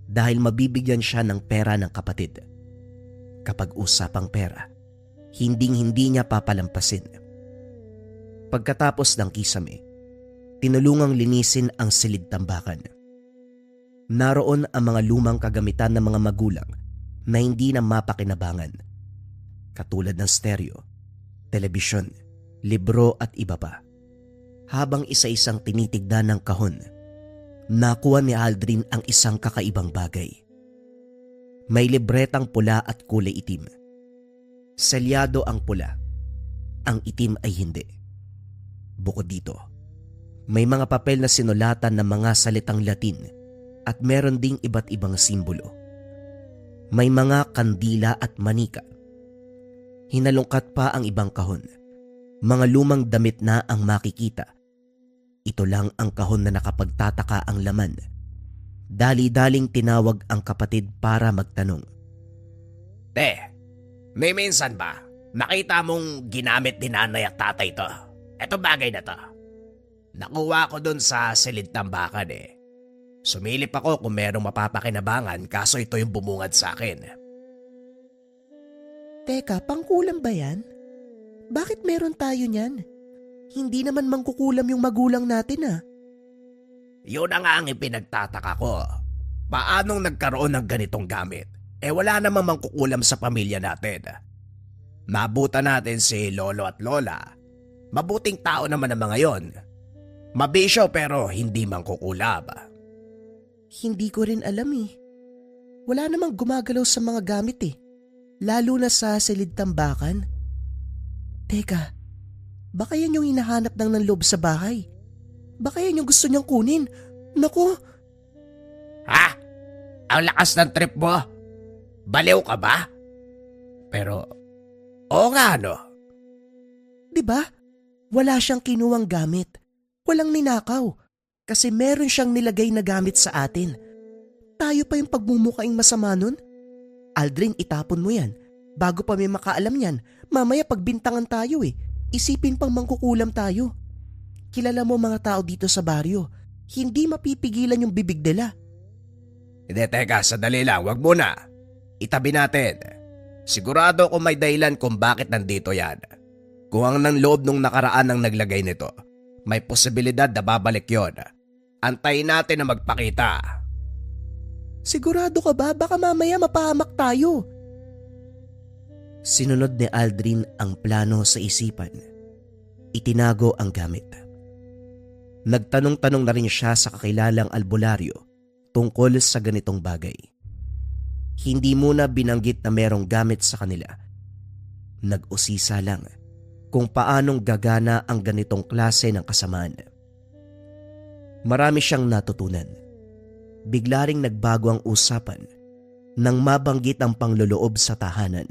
dahil mabibigyan siya ng pera ng kapatid. Kapag usapang pera, hinding-hindi niya papalampasin. Pagkatapos ng kisame, tinulungang linisin ang silid-tambakan. Naroon ang mga lumang kagamitan ng mga magulang na hindi na mapakinabangan, katulad ng stereo, telebisyon, libro at iba pa. Habang isa-isang tinitignan ng kahon, nakuha ni Aldrin ang isang kakaibang bagay. May libretang pula at kulay itim. Selyado ang pula, ang itim ay hindi. Bukod dito, may mga papel na sinulatan ng mga salitang Latin at meron ding iba't ibang simbolo. May mga kandila at manika. Hinalungkat pa ang ibang kahon. Mga lumang damit na ang makikita. Ito lang ang kahon na nakapagtataka ang laman. Dali-daling tinawag ang kapatid para magtanong. May minsan ba nakita mong ginamit ni nanay at tatay to? Eto bagay na to. Nakuha ko dun sa silid tambakan eh. Sumilip ako kung merong mapapakinabangan kaso ito yung bumungad sa akin. Teka, pangkulam ba yan? Bakit meron tayo niyan? Hindi naman mangkukulam yung magulang natin ah. Yun na nga ang ipinagtataka ko. Paanong nagkaroon ng ganitong gamit? Wala namang mangkukulam sa pamilya natin. Nabutan natin si lolo at lola. Mabuting tao naman ang mga yon. Mabisyo pero hindi mangkukulam. Hindi ko rin alam eh. Wala namang gumagalaw sa mga gamit eh. Lalo na sa silid tambakan. Teka, baka yan yung hinahanap ng loob sa bahay. Baka yan yung gusto niyang kunin. Naku! Ha? Ang lakas ng trip mo? Baliw ka ba? Pero, oo nga no. Diba? Wala siyang kinuwang gamit. Walang ninakaw. Kasi meron siyang nilagay na gamit sa atin. Tayo pa yung pagmumukaing masama nun? Aldrin, itapon mo yan. Bago pa may makaalam yan, mamaya pagbintangan tayo eh. Isipin pang mangkukulam tayo. Kilala mo mga tao dito sa baryo. Hindi mapipigilan yung bibig nila. Hindi, teka, sadali lang, wag muna. Itabi natin. Sigurado ako may dahilan kung bakit nandito yan. Kung ang nang loob nung nakaraan ang naglagay nito, may posibilidad na babalik yon. Antayin natin na magpakita. Sigurado ka ba? Baka mamaya mapahamak tayo. Sinunod ni Aldrin ang plano sa isipan. Itinago ang gamit. Nagtanong-tanong na rin siya sa kakilalang albularyo tungkol sa ganitong bagay. Hindi muna binanggit na merong gamit sa kanila. Nag-usisa lang kung paanong gagana ang ganitong klase ng kasamaan. Marami siyang natutunan. Bigla ring nagbago ang usapan nang mabanggit ang pangloloob sa tahanan.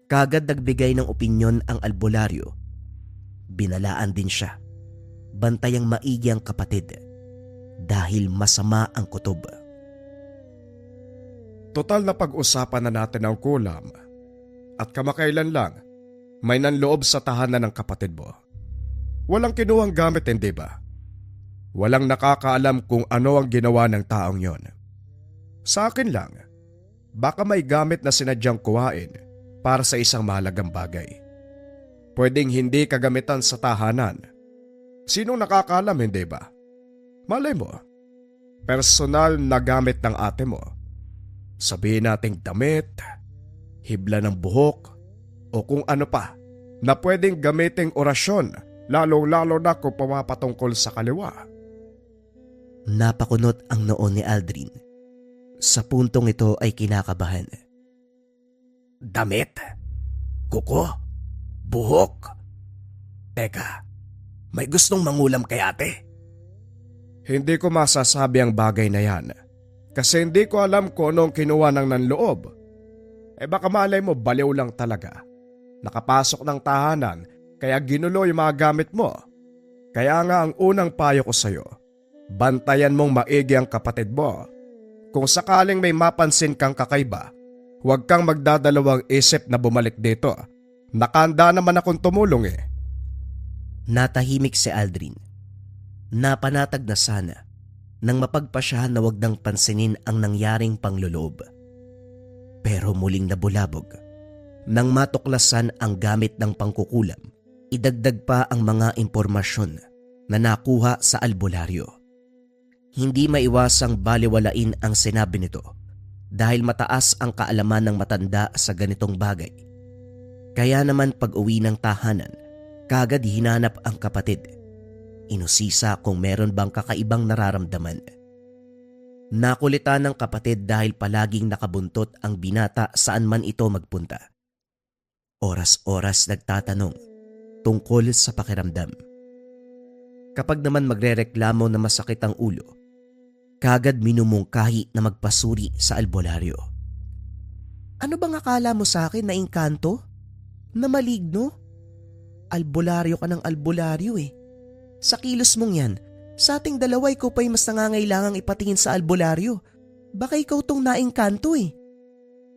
Kagad nagbigay ng opinyon ang albularyo. Binalaan din siya. Bantayang maigi ang kapatid dahil masama ang kutob. Total na pag-usapan na natin ang kulam at kamakailan lang may nanloob sa tahanan ng kapatid mo. Walang kinuhang gamit, hindi ba? Walang nakakaalam kung ano ang ginawa ng taong yon. Sa akin lang, baka may gamit na sinadyang kuhain para sa isang mahalagang bagay. Pwedeng hindi kagamitan sa tahanan. Sinong nakakaalam, hindi ba? Malay mo, personal na gamit ng ate mo. Sabihin nating damit, hibla ng buhok, o kung ano pa na pwedeng gamiting orasyon, lalo-lalo na kung pumapatungkol sa kaliwa. Napakunot ang noon ni Aldrin. Sa puntong ito ay kinakabahan. Damit? Kuko? Buhok? Teka, may gustong mangulam kay ate? Hindi ko masasabi ang bagay na yan kasi hindi ko alam kung anong kinuha ng nanloob. Baka malay mo baliw lang talaga. Nakapasok ng tahanan kaya ginulo yung mga gamit mo. Kaya nga ang unang payo ko sa'yo, bantayan mong maigi ang kapatid mo. Kung sakaling may mapansin kang kakaiba, huwag kang magdadalawang isip na bumalik dito. Nakahanda naman akong tumulong eh. Natahimik si Aldrin. Napanatag na sana nang mapagpasyahan na huwag nang pansinin ang nangyaring pangluloob. Pero muling nabulabog. Nang matuklasan ang gamit ng pangkukulam, idagdag pa ang mga impormasyon na nakuha sa albularyo. Hindi maiwasang baliwalain ang sinabi nito dahil mataas ang kaalaman ng matanda sa ganitong bagay. Kaya naman pag-uwi ng tahanan, kagad hinanap ang kapatid. Inusisa kung meron bang kakaibang nararamdaman. Nakulitan ng kapatid dahil palaging nakabuntot ang binata saan man ito magpunta. Oras-oras nagtatanong tungkol sa pakiramdam. Kapag naman magrereklamo na masakit ang ulo, kagad minumungkahi na magpasuri sa albularyo. Ano bang akala mo sa akin na engkanto? Na maligno? Albularyo ka ng albularyo eh. Sa kilos mong yan, sa ating dalawa ikaw pa'y mas nangangailangang ipatingin sa albularyo. Baka ikaw tong naengkanto eh.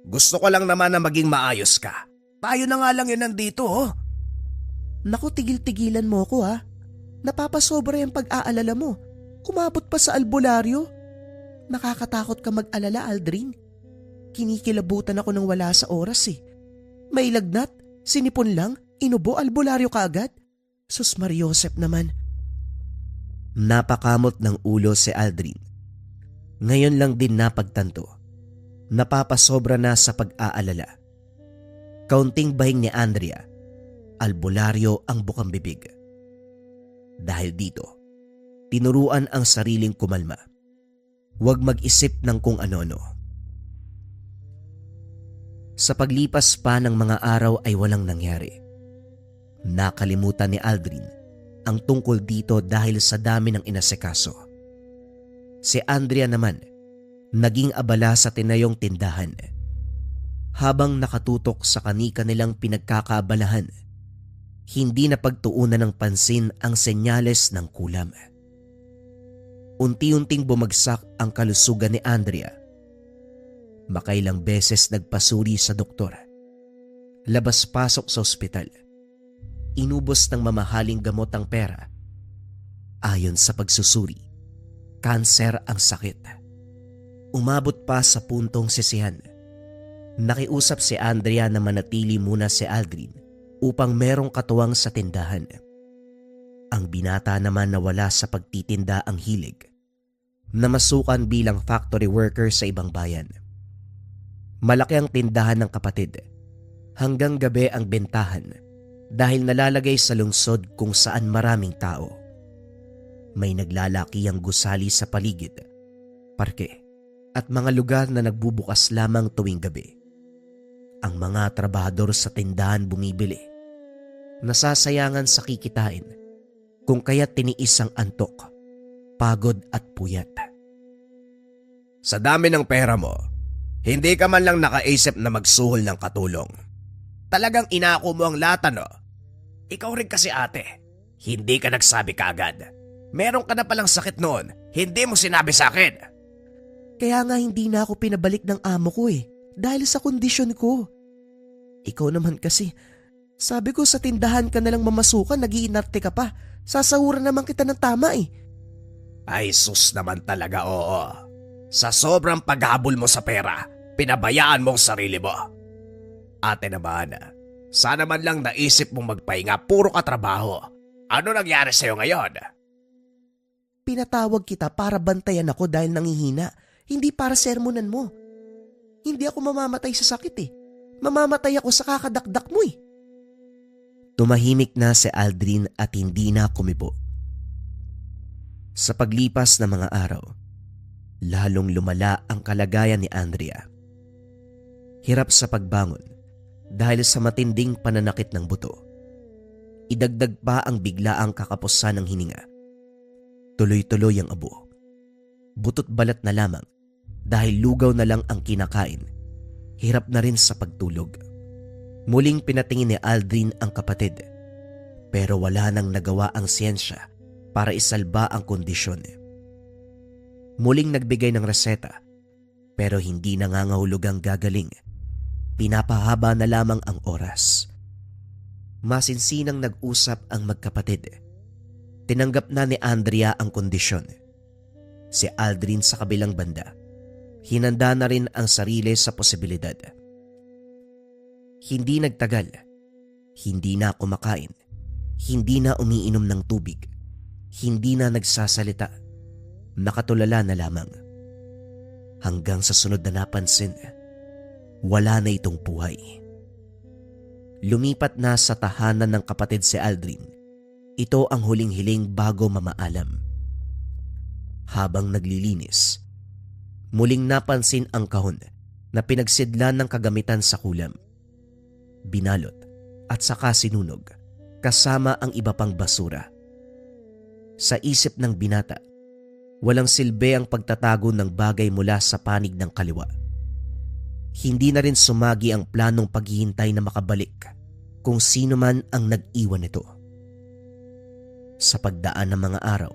Gusto ko lang naman na maging maayos ka. Tayo na nga lang yun nandito oh. Naku, tigil-tigilan mo ko ha. Napapasobra yung pag-aalala mo. Umabot pa sa albularyo. Nakakatakot ka mag-alala, Aldrin. Kinikilabutan ako ng wala sa oras eh. May lagnat, sinipon lang, inubo, albularyo kaagad. Sus Mariosep naman. Napakamot ng ulo si Aldrin. Ngayon lang din napagtanto. Napapasobra na sa pag-aalala. Kaunting bahing ni Andrea, albularyo ang bukang bibig. Dahil dito, tinuruan ang sariling kumalma. Huwag mag-isip ng kung ano-ano. Sa paglipas pa ng mga araw ay walang nangyari. Nakalimutan ni Aldrin ang tungkol dito dahil sa dami ng inasikaso. Si Andrea naman, naging abala sa tinayong tindahan. Habang nakatutok sa kani-kanilang pinagkakaabalahan, hindi na pagtuunan ng pansin ang senyales ng kulam. Unti-unting bumagsak ang kalusugan ni Andrea. Makailang beses nagpasuri sa doktor. Labas-pasok sa ospital. Inubos ng mamahaling gamot ang pera. Ayon sa pagsusuri, kanser ang sakit. Umabot pa sa puntong sisihan. Nakiusap si Andrea na manatili muna si Aldrin upang merong katuwang sa tindahan. Ang binata naman nawala sa pagtitinda ang hilig. Namasukan bilang factory worker sa ibang bayan. Malaki ang tindahan ng kapatid. Hanggang gabi ang bentahan dahil nalalagay sa lungsod kung saan maraming tao. May naglalaki ang gusali sa paligid, parke, at mga lugar na nagbubukas lamang tuwing gabi. Ang mga trabahador sa tindahan bumibili. Nasasayangan sa kikitain, kung kaya't tiniis ang antok, pagod at puyat. Sa dami ng pera mo, hindi ka man lang nakaisip na magsuhol ng katulong. Talagang inako mo ang lahat, no? Ikaw rin kasi ate, hindi ka nagsabi kaagad. Meron ka na palang sakit noon, hindi mo sinabi sa akin. Kaya nga hindi na ako pinabalik ng amo ko dahil sa kondisyon ko. Ikaw naman kasi, sabi ko sa tindahan ka nalang mamasukan, nag-iinarte ka pa. Sasahuran naman kita ng tama Ay sus naman talaga, oo. Sa sobrang paghabol mo sa pera, pinabayaan mo ang sarili mo. Ate naman, sana man lang naisip mong magpahinga, puro ka trabaho. Ano nangyari sa'yo ngayon? Pinatawag kita para bantayan ako dahil nangihina, hindi para sermonan mo. Hindi ako mamamatay sa sakit Mamamatay ako sa kakadakdak mo Tumahimik na si Aldrin at hindi na kumibo. Sa paglipas ng mga araw, lalong lumala ang kalagayan ni Andrea. Hirap sa pagbangon dahil sa matinding pananakit ng buto. Idagdag pa ang biglaang kakapusan ng hininga. Tuloy-tuloy ang abo. Butot balat na lamang dahil lugaw na lang ang kinakain. Hirap na rin sa pagtulog. Muling pinatingin ni Aldrin ang kapatid, pero wala nang nagawa ang siyensya para isalba ang kondisyon. Muling nagbigay ng reseta, pero hindi nangangahulugang gagaling. Pinapahaba na lamang ang oras. Masinsinang nag-usap ang magkapatid. Tinanggap na ni Andrea ang kondisyon. Si Aldrin sa kabilang banda, hinanda na rin ang sarili sa posibilidad. Hindi nagtagal. Hindi na kumakain. Hindi na umiinom ng tubig. Hindi na nagsasalita. Nakatulala na lamang. Hanggang sa sunod na napansin, wala na itong buhay. Lumipat na sa tahanan ng kapatid si Aldrin. Ito ang huling hiling bago mamaalam. Habang naglilinis, muling napansin ang kahon na pinagsidlan ng kagamitan sa kulam. Binalot at saka sinunog kasama ang iba pang basura. Sa isip ng binata, walang silbi ang pagtatago ng bagay mula sa panig ng kaliwa. Hindi na rin sumagi ang planong paghihintay na makabalik kung sino man ang nag-iwan nito. Sa pagdaan ng mga araw,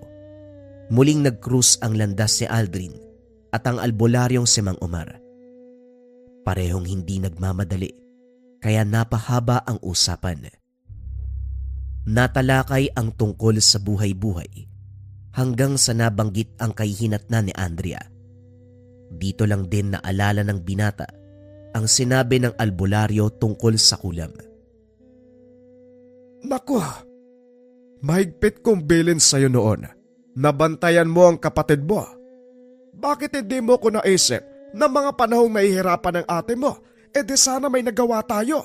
muling nag-cruise ang landas si Aldrin at ang albularyong si Mang Omar. Parehong hindi nagmamadali, kaya napahaba ang usapan. Natalakay ang tungkol sa buhay-buhay hanggang sa nabanggit ang kahihinatnan ni Andrea. Dito lang din naalala ng binata ang sinabi ng albularyo tungkol sa kulam. Naku, mahigpit kong bilin sa'yo noon. Nabantayan mo ang kapatid mo. Bakit hindi mo ko naisip na mga panahong mahihirapan ng ate mo, di sana may nagawa tayo?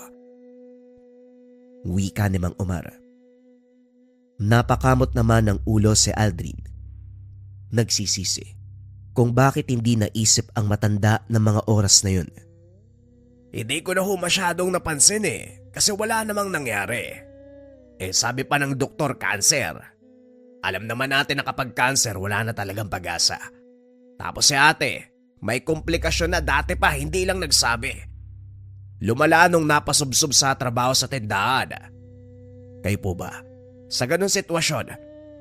Wika ni Mang Omar. Napakamot naman ng ulo si Aldrin. Nagsisisi kung bakit hindi naisip ang matanda ng mga oras na yun. Hindi ko na masyadong napansin kasi wala namang nangyari. Sabi pa ng doktor, cancer. Alam naman natin na kapag cancer, wala na talagang pag-asa. Tapos si ate, may komplikasyon na dati pa, hindi lang nagsabi. Lumala nung napasubsob sa trabaho sa tindahan. Kayo po ba? Sa ganung sitwasyon,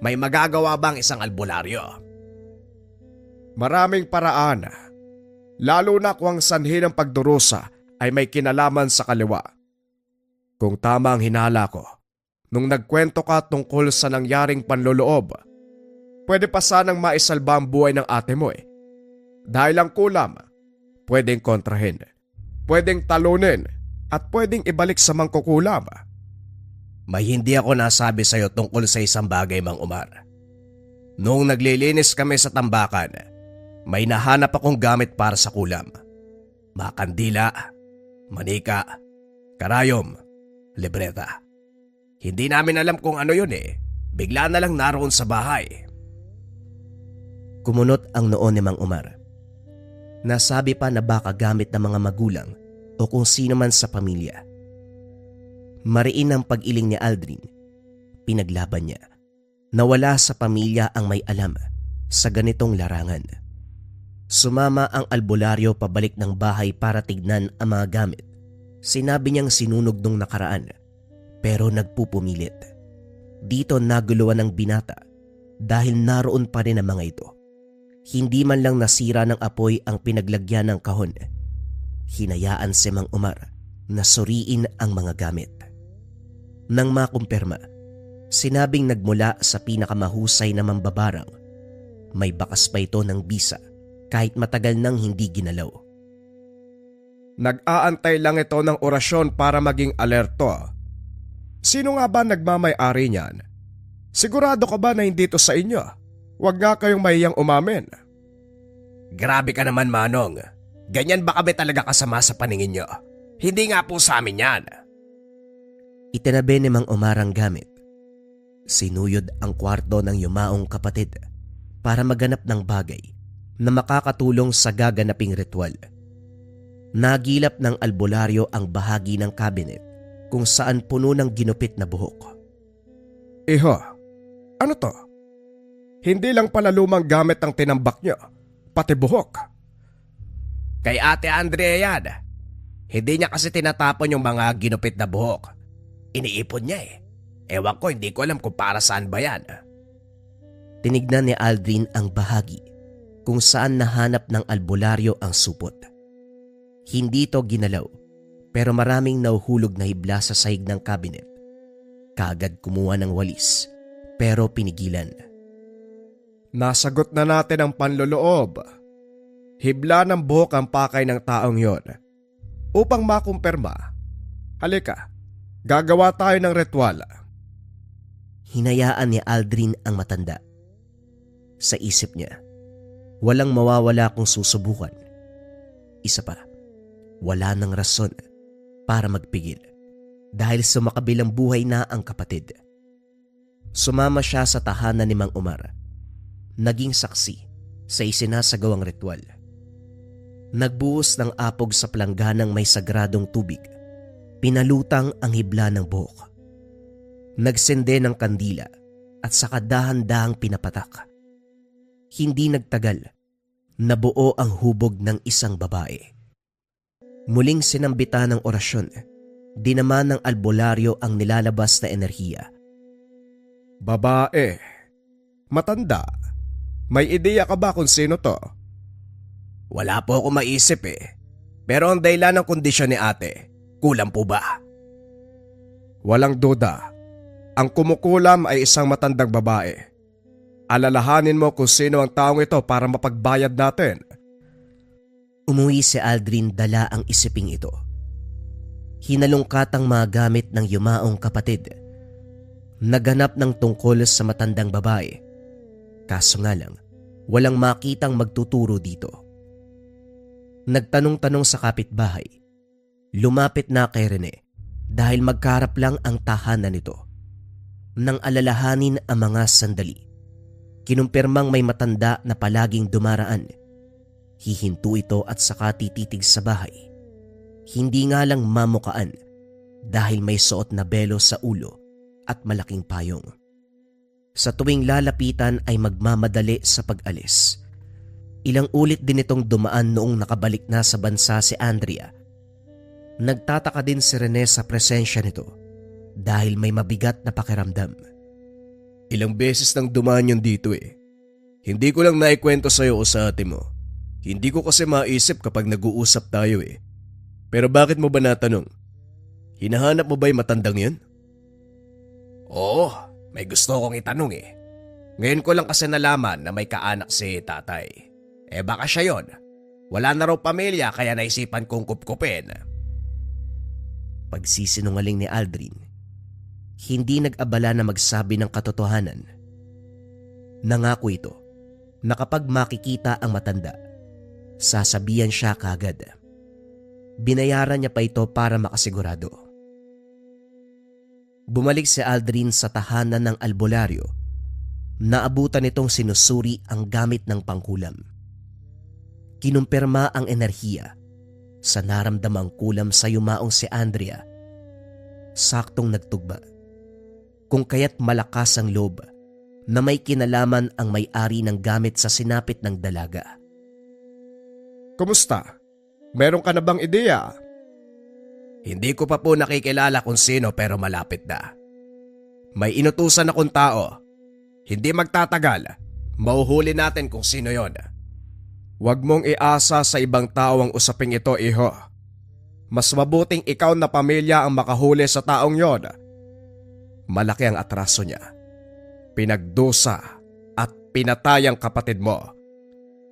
may magagawa bang isang albularyo? Maraming paraan. Lalo na kung ang sanhi ng pagdurusa ay may kinalaman sa kaliwa. Kung tama ang hinala ko, nung nagkwento ka tungkol sa nangyaring panloloob, pwede pa sanang maisalba ang buhay ng ate mo Dahil ang kulam, pwedeng kontrahin, pwedeng talunin, at pwedeng ibalik sa mangkukulam. May hindi ako nasabi sa'yo tungkol sa isang bagay, Mang Omar. Noong naglilinis kami sa tambakan, may nahanap akong gamit para sa kulam. Makandila, manika, karayom, libreta. Hindi namin alam kung ano yun Bigla na lang naroon sa bahay. Kumunot ang noo ni Mang Omar. Nasabi pa na baka gamit ng mga magulang o kung sino man sa pamilya. Mariin ang pag-iling ni Aldrin. Pinaglaban niya. Nawala sa pamilya ang may alam sa ganitong larangan. Sumama ang albularyo pabalik ng bahay para tignan ang mga gamit. Sinabi niyang sinunog nung nakaraan, pero nagpupumilit. Dito naguluhan ng binata dahil naroon pa rin ang mga ito. Hindi man lang nasira ng apoy ang pinaglagyan ng kahon. Hinayaan si Mang Omar na suriin ang mga gamit. Nang makumpirma, sinabing nagmula sa pinakamahusay na mambabarang. May bakas pa ito ng bisa kahit matagal nang hindi ginalaw. Nag-aantay lang ito ng orasyon para maging alerto. Sino nga ba nagmamay-ari niyan? Sigurado ka ba na hindi ito sa inyo? Huwag nga kayong mahiyang umamin. Grabe ka naman, Manong. Ganyan ba kami talaga kasama sa paningin nyo? Hindi nga po sa amin yan. Itinabi ni Mang Omar ang gamit. Sinuyod ang kwarto ng yumaong kapatid para maganap ng bagay na makakatulong sa gaganaping ritual. Nagilap ng albularyo ang bahagi ng cabinet kung saan puno ng ginupit na buhok. Iho, ano to? Hindi lang pala lumang gamit ang tinambak niyo, pati buhok. Kay Ate Andrea yan. Hindi niya kasi tinatapon yung mga ginupit na buhok. Iniipon niya Ewan ko, hindi ko alam kung para saan ba yan. Tinignan ni Aldrin ang bahagi kung saan nahanap ng albularyo ang supot. Hindi ito ginalaw, pero maraming nauhulog na hibla sa sahig ng cabinet. Kaagad kumuha ng walis, pero pinigilan. Nasagot na natin ang panloloob. Hibla ng buhok ang pakay ng taong yon. Upang makumpirma, halika, gagawa tayo ng ritual. Hinayaan ni Aldrin ang matanda. Sa isip niya, walang mawawala kung susubukan. Isa pa, wala nang rason para magpigil dahil sumakabilang buhay na ang kapatid. Sumama siya sa tahanan ni Mang Omar. Naging saksi sa isinasagawang ritual. Nagbuhos ng apog sa palangganang may sagradong tubig. Pinalutang ang hibla ng buhok. Nagsende ng kandila at saka dahan-dahang pinapatak. Hindi nagtagal, nabuo ang hubog ng isang babae. Muling sinambitan ng orasyon, dinaman ng albularyo ang nilalabas na enerhiya. Babae, matanda, may ideya ka ba kung sino to? Wala po ako maisip Pero ang dahilan ng kondisyon ni ate, kulam po ba? Walang duda. Ang kumukulam ay isang matandang babae. Alalahanin mo kung sino ang taong ito para mapagbayad natin. Umuwi si Aldrin dala ang isiping ito. Hinalungkatang mga gamit ng yumaong kapatid. Naganap ng tungkol sa matandang babae. Kaso nga lang, walang makitang magtuturo dito. Nagtanong-tanong sa kapitbahay. Lumapit na kay Rene dahil magkaharap lang ang tahanan nito. Nang alalahanin ang mga sandali, kinumpirmang may matanda na palaging dumaraan. Hihinto ito at saka tititig sa bahay. Hindi nga lang mamukaan dahil may suot na belo sa ulo at malaking payong. Sa tuwing lalapitan ay magmamadali sa pag-alis. Ilang ulit din itong dumaan noong nakabalik na sa bansa si Andrea. Nagtataka din si Rene sa presensya nito dahil may mabigat na pakiramdam. Ilang beses nang dumaan yun dito eh. Hindi ko lang naikwento sa'yo o sa ate mo. Hindi ko kasi maisip kapag nag-uusap tayo eh. Pero bakit mo ba natanong? Hinahanap mo ba yung matandang yun? Oo, may gusto kong itanong eh. Ngayon ko lang kasi nalaman na may kaanak si tatay. Baka siya yon. Wala na raw pamilya kaya naisipan kong kupkupin. Pagsisinungaling ni Aldrin, hindi nag-abala na magsabi ng katotohanan. Nangako ito na kapag makikita ang matanda, sasabihan siya kaagad. Binayaran niya pa ito para makasigurado. Bumalik si Aldrin sa tahanan ng albularyo. Naabutan itong sinusuri ang gamit ng pangkulam. Kinumpirma ang enerhiya sa naramdamang kulam sa yumaong si Andrea. Saktong nagtugma. Kung kaya't malakas ang loob na may kinalaman ang may-ari ng gamit sa sinapit ng dalaga. Kumusta? Meron ka na bang ideya? Hindi ko pa po nakikilala kung sino pero malapit na. May inutusan akong tao. Hindi magtatagal. Mauhuli natin kung sino yon. Huwag mong iasa sa ibang tao ang usaping ito, iho. Mas mabuting ikaw na pamilya ang makahuli sa taong yon. Malaki ang atraso niya. Pinagdusa at pinatay ang kapatid mo.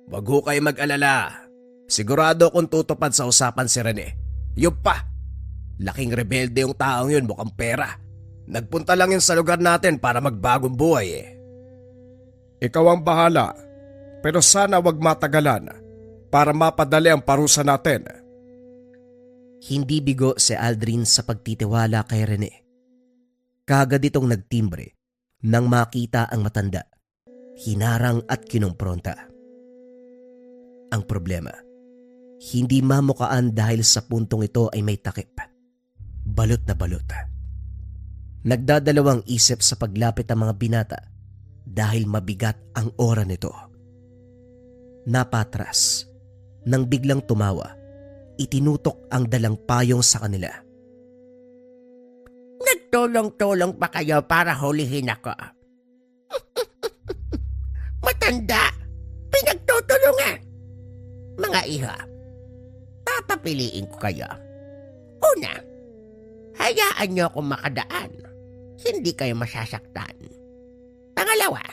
Wag ho kayo mag-alala. Sigurado kung tutupad sa usapan si Rene. Yung pa, laking rebelde yung taong yun, mukhang pera. Nagpunta lang yun sa lugar natin para magbagong buhay eh. Ikaw ang bahala, pero sana wag matagalan para mapadali ang parusa natin. Hindi bigo si Aldrin sa pagtitiwala kay Rene. Kaagad itong nagtimbre nang makita ang matanda. Hinarang at kinumpronta. Ang problema, hindi mamukaan dahil sa puntong ito ay may takip. Balot na balot. Nagdadalawang isip sa paglapit ang mga binata dahil mabigat ang ora nito. Napatras. Nang biglang tumawa, itinutok ang dalang payong sa kanila. Nagtulong-tulong pa kayo para hulihin ako. Matanda, pinagtutulungan. Mga iha, papapiliin ko kayo. Una, hayaan niyo akong makadaan. Hindi kayo masasaktan. Pangalawa,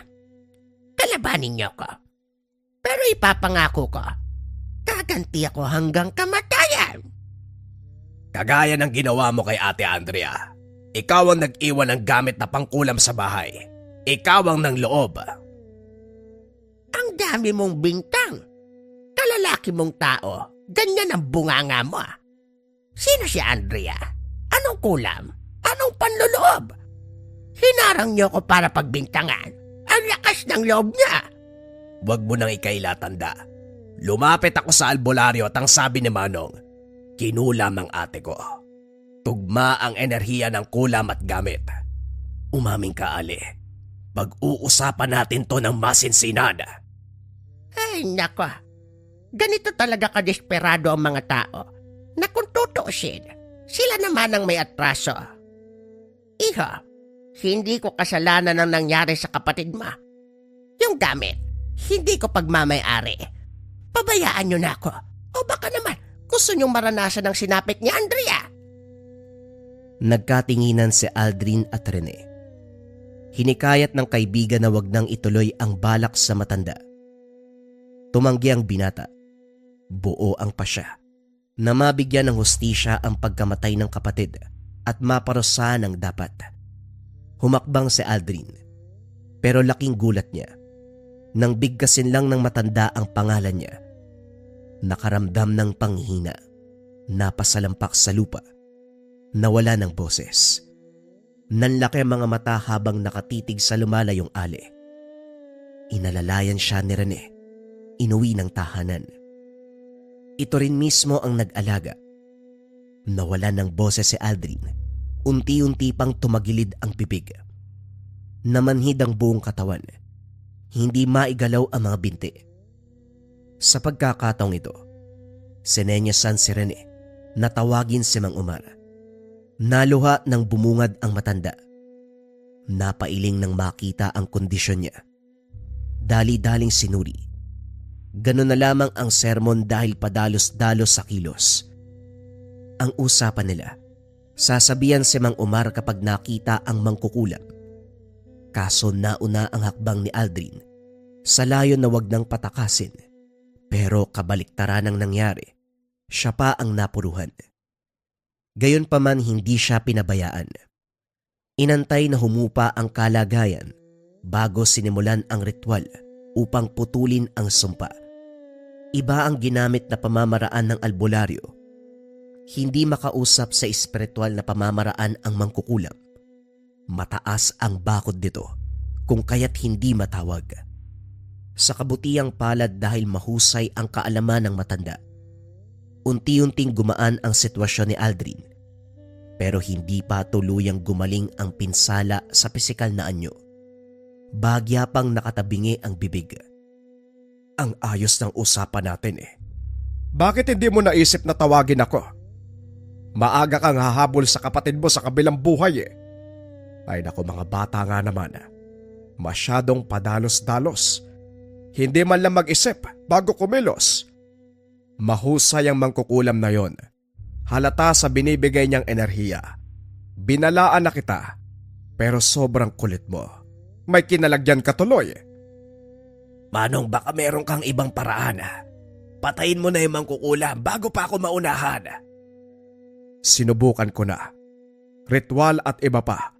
kalabanin niyo ko. Pero ipapangako ko, gaganti ako hanggang kamatayan. Kagaya ng ginawa mo kay Ate Andrea. Ikaw ang nag-iwan ng gamit na pangkulam sa bahay. Ikaw ang ng loob. Ang dami mong bintang. Kalalaki mong tao, ganyan ang bunganga mo. Sino si Andrea? Anong kulam? Anong panluloob? Hinarang niyo ko para pagbintangan. Ang lakas ng loob niya. Huwag mo nang ikailatanda. Lumapit ako sa albularyo at ang sabi ni Manong, kinulam ang ate ko. Tugma ang enerhiya ng kulam at gamit. Umaming ka, Ali. Pag-uusapan natin to ng masinsinan. Ay, nako. Ganito talaga kadesperado ang mga tao na kung tutuusin, sila naman ang may atraso. Iho, hindi ko kasalanan ang nangyari sa kapatid mo. Yung gamit, hindi ko pagmamay-ari. Pabayaan nyo na ako. O baka naman, gusto nyong maranasan ang sinapit ni Andrea. Nagkatinginan si Aldrin at Rene. Hinikayat ng kaibigan na wag nang ituloy ang balak sa matanda. Tumanggi ang binata. buo ang pasya na mabigyan ng hustisya ang pagkamatay ng kapatid at maparusahan ng dapat. Humakbang si Aldrin, pero laking gulat niya nang bigkasin lang ng matanda ang pangalan niya. Nakaramdam ng panghina, napasalampak sa lupa, nawala ng boses. Nanlaki ang mga mata habang nakatitig sa lumalayong ali. Inalalayan siya ni Rene, inuwi ng tahanan. Ito rin mismo ang nag-alaga. Nawala ng boses si Aldrin, unti-unti pang tumagilid ang bibig. Namanhid ang buong katawan, hindi maigalaw ang mga binti. Sa pagkakataong ito, sinenyasan si Rene na tawagin si Mang Omar. Naluha ng bumungad ang matanda. Napailing nang makita ang kondisyon niya. Dali-daling sinuri. Ganun na lamang ang sermon dahil padalos-dalos sa kilos. Ang usapan nila, sasabihan si Mang Omar kapag nakita ang mangkukulam. Kaso nauna ang hakbang ni Aldrin sa layo na wag nang patakasin. Pero kabaliktaran ang nangyari. Siya pa ang napuruhan. Gayunpaman hindi siya pinabayaan. Inantay na humupa ang kalagayan bago sinimulan ang ritual upang putulin ang sumpa. Iba ang ginamit na pamamaraan ng albularyo. Hindi makausap sa espiritual na pamamaraan ang mangkukulam. Mataas ang bakod nito kung kaya't hindi matawag. Sa kabutiang palad dahil mahusay ang kaalaman ng matanda, unti-unting gumaan ang sitwasyon ni Aldrin, pero hindi pa tuluyang gumaling ang pinsala sa pisikal na anyo. Bagya pang nakatabingi ang bibig. Ang ayos ng usapan natin eh. Bakit hindi mo naisip na tawagin ako? Maaga kang hahabol sa kapatid mo sa kabilang buhay eh. Ay naku mga bata nga naman. Masyadong padalos-dalos. Hindi man lang mag-isip bago kumilos. Mahusay ang mangkukulam na yon. Halata sa binibigay niyang enerhiya. Binalaan na kita, pero sobrang kulit mo. May kinalagyan ka tuloy. Manong baka meron kang ibang paraan. Patayin mo na yung mangkukulam bago pa ako maunahan. Sinubukan ko na. Ritual at iba pa.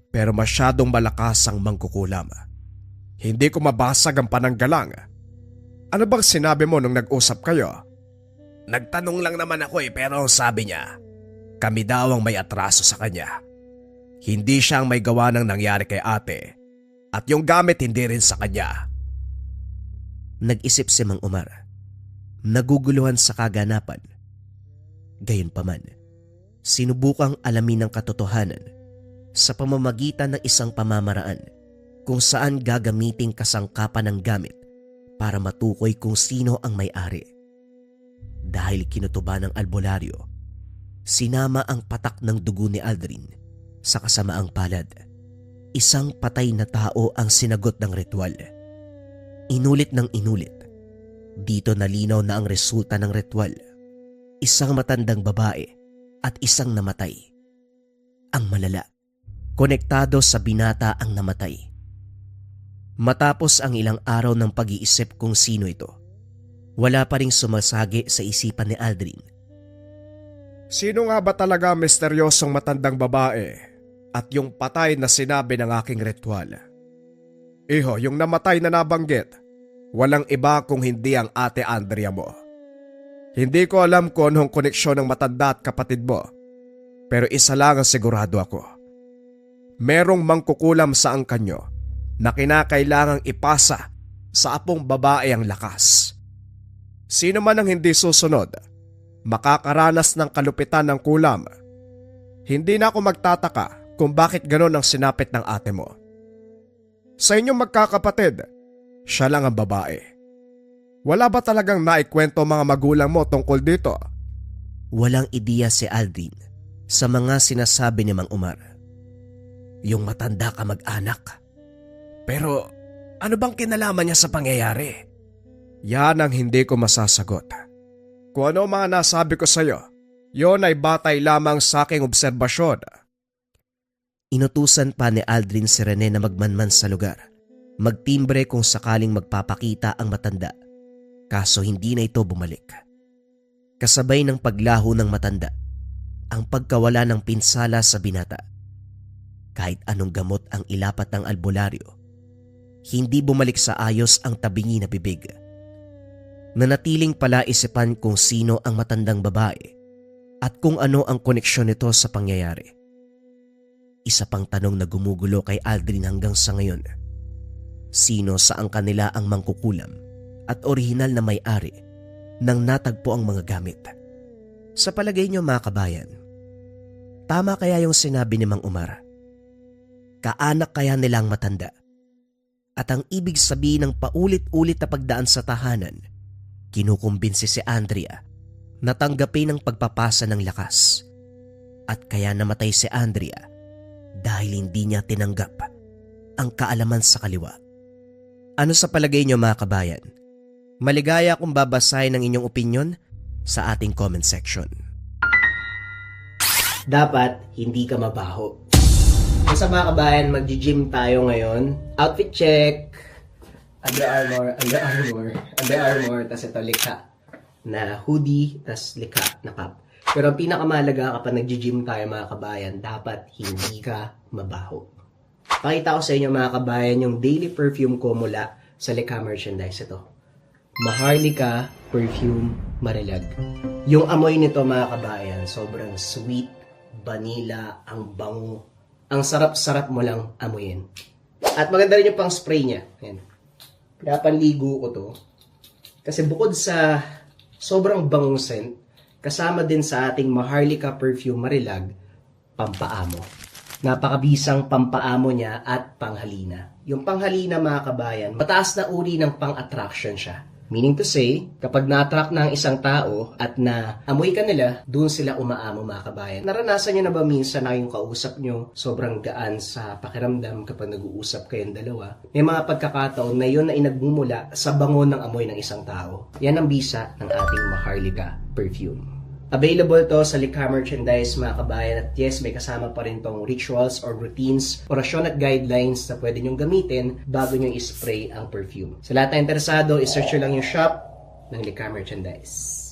Pero masyadong malakas ang mangkukulam. Hindi ko mabasag ang pananggalang. Ano bang sinabi mo nung nag-usap kayo? Nagtanong lang naman ako pero sabi niya, kami daw ang may atraso sa kanya. Hindi siya ang may gawa ng nangyari kay ate at yung gamit hindi rin sa kanya. Nag-isip si Mang Omar. Naguguluhan sa kaganapan. Gayunpaman, sinubukang alamin ng katotohanan sa pamamagitan ng isang pamamaraan kung saan gagamiting kasangkapan ng gamit para matukoy kung sino ang may-ari. Dahil kinutuba ng albularyo, sinama ang patak ng dugo ni Aldrin sa kasamaang palad. Isang patay na tao ang sinagot ng ritual. Inulit ng inulit. Dito nalinaw na ang resulta ng ritual. Isang matandang babae at isang namatay. Ang malala, konektado sa binata ang namatay. Matapos ang ilang araw ng pag-iisip kung sino ito, wala pa ring sumasagi sa isipan ni Aldrin. Sino nga ba talaga ang misteryosong matandang babae at yung patay na sinabi ng aking ritual? Iho, yung namatay na nabanggit, walang iba kung hindi ang ate Andrea mo. Hindi ko alam kung anong koneksyon ng matanda at kapatid mo, pero isa lang ang sigurado ako. Merong mangkukulam sa angkanyo na kinakailangang ipasa sa apong babae ang lakas. Sino man ang hindi susunod, makakaranas ng kalupitan ng kulam. Hindi na ako magtataka kung bakit ganon ang sinapit ng ate mo. Sa inyong magkakapatid, siya lang ang babae. Wala ba talagang naikwento mga magulang mo tungkol dito? Walang ideya si Aldrin sa mga sinasabi ni Mang Omar. Yung matanda ka mag-anak. Pero ano bang kinalaman niya sa pangyayari? Yan ang hindi ko masasagot. Kung ano mga nasabi ko sa iyo, yon ay batay lamang sa aking obserbasyon. Inutusan pa ni Aldrin si Rene na magmanman sa lugar. Magtimbre kung sakaling magpapakita ang matanda. Kaso hindi na ito bumalik. Kasabay ng paglaho ng matanda, ang pagkawala ng pinsala sa binata. Kahit anong gamot ang ilapat ng albularyo, hindi bumalik sa ayos ang tabingi na bibig. Nanatiling palaisipan kung sino ang matandang babae at kung ano ang koneksyon nito sa pangyayari. Isa pang tanong na gumugulo kay Aldrin hanggang sa ngayon. Sino sa ang kanila ang mangkukulam at orihinal na may-ari nang natagpo ang mga gamit? Sa palagay niyo mga kabayan, tama kaya yung sinabi ni Mang Umar? Kaanak kaya nila ang matanda? At ang ibig sabihin ng paulit-ulit na pagdaan sa tahanan, kinukumbinsi si Andrea na tanggapin ang pagpapasa ng lakas. At kaya namatay si Andrea dahil hindi niya tinanggap ang kaalaman sa kaliwa. Ano sa palagay niyo mga kabayan? Maligaya akong babasahin ang inyong opinyon sa ating comment section. Dapat hindi ka mabaho. Sa mga kabayan, mag-gym tayo ngayon. Outfit check. Under Armour, tas ito likha na hoodie, tas likha na cap. Pero ang pinakamahalaga kapag nag-gym tayo mga kabayan, dapat hindi ka mabaho. Pakita ko sa inyo mga kabayan yung daily perfume ko mula sa Likha merchandise. Ito, Maharlika Perfume Marilag. Yung amoy nito mga kabayan, sobrang sweet, vanilla, ang bango. Ang sarap-sarap mo lang amuyin. At maganda rin yung pang spray niya. Ayan. Pinapanligo ko to. Kasi bukod sa sobrang bangong scent, kasama din sa ating Maharlika Perfume Marilag, pampaamo. Napakabisang pampaamo niya at panghalina. Yung panghalina mga kabayan, mataas na uri ng pang-attraction siya. Meaning to say, kapag na-attract na ang isang tao at na amoy ka nila, doon sila umaamo mga kabayan. Naranasan nyo na ba minsan na yung kausap nyo sobrang gaan sa pakiramdam kapag nag-uusap kayong dalawa? May mga pagkakataon na yun ay nagmumula sa bango ng amoy ng isang tao. Yan ang bisa ng ating Maharlika Perfume. Available to sa Likha merchandise mga kabayan, at yes, may kasama pa rin tong rituals or routines, orasyon at guidelines na pwede nyong gamitin bago nyo i-spray ang perfume. Sa lahat na interesado, isearch nyo lang yung shop ng Likha merchandise.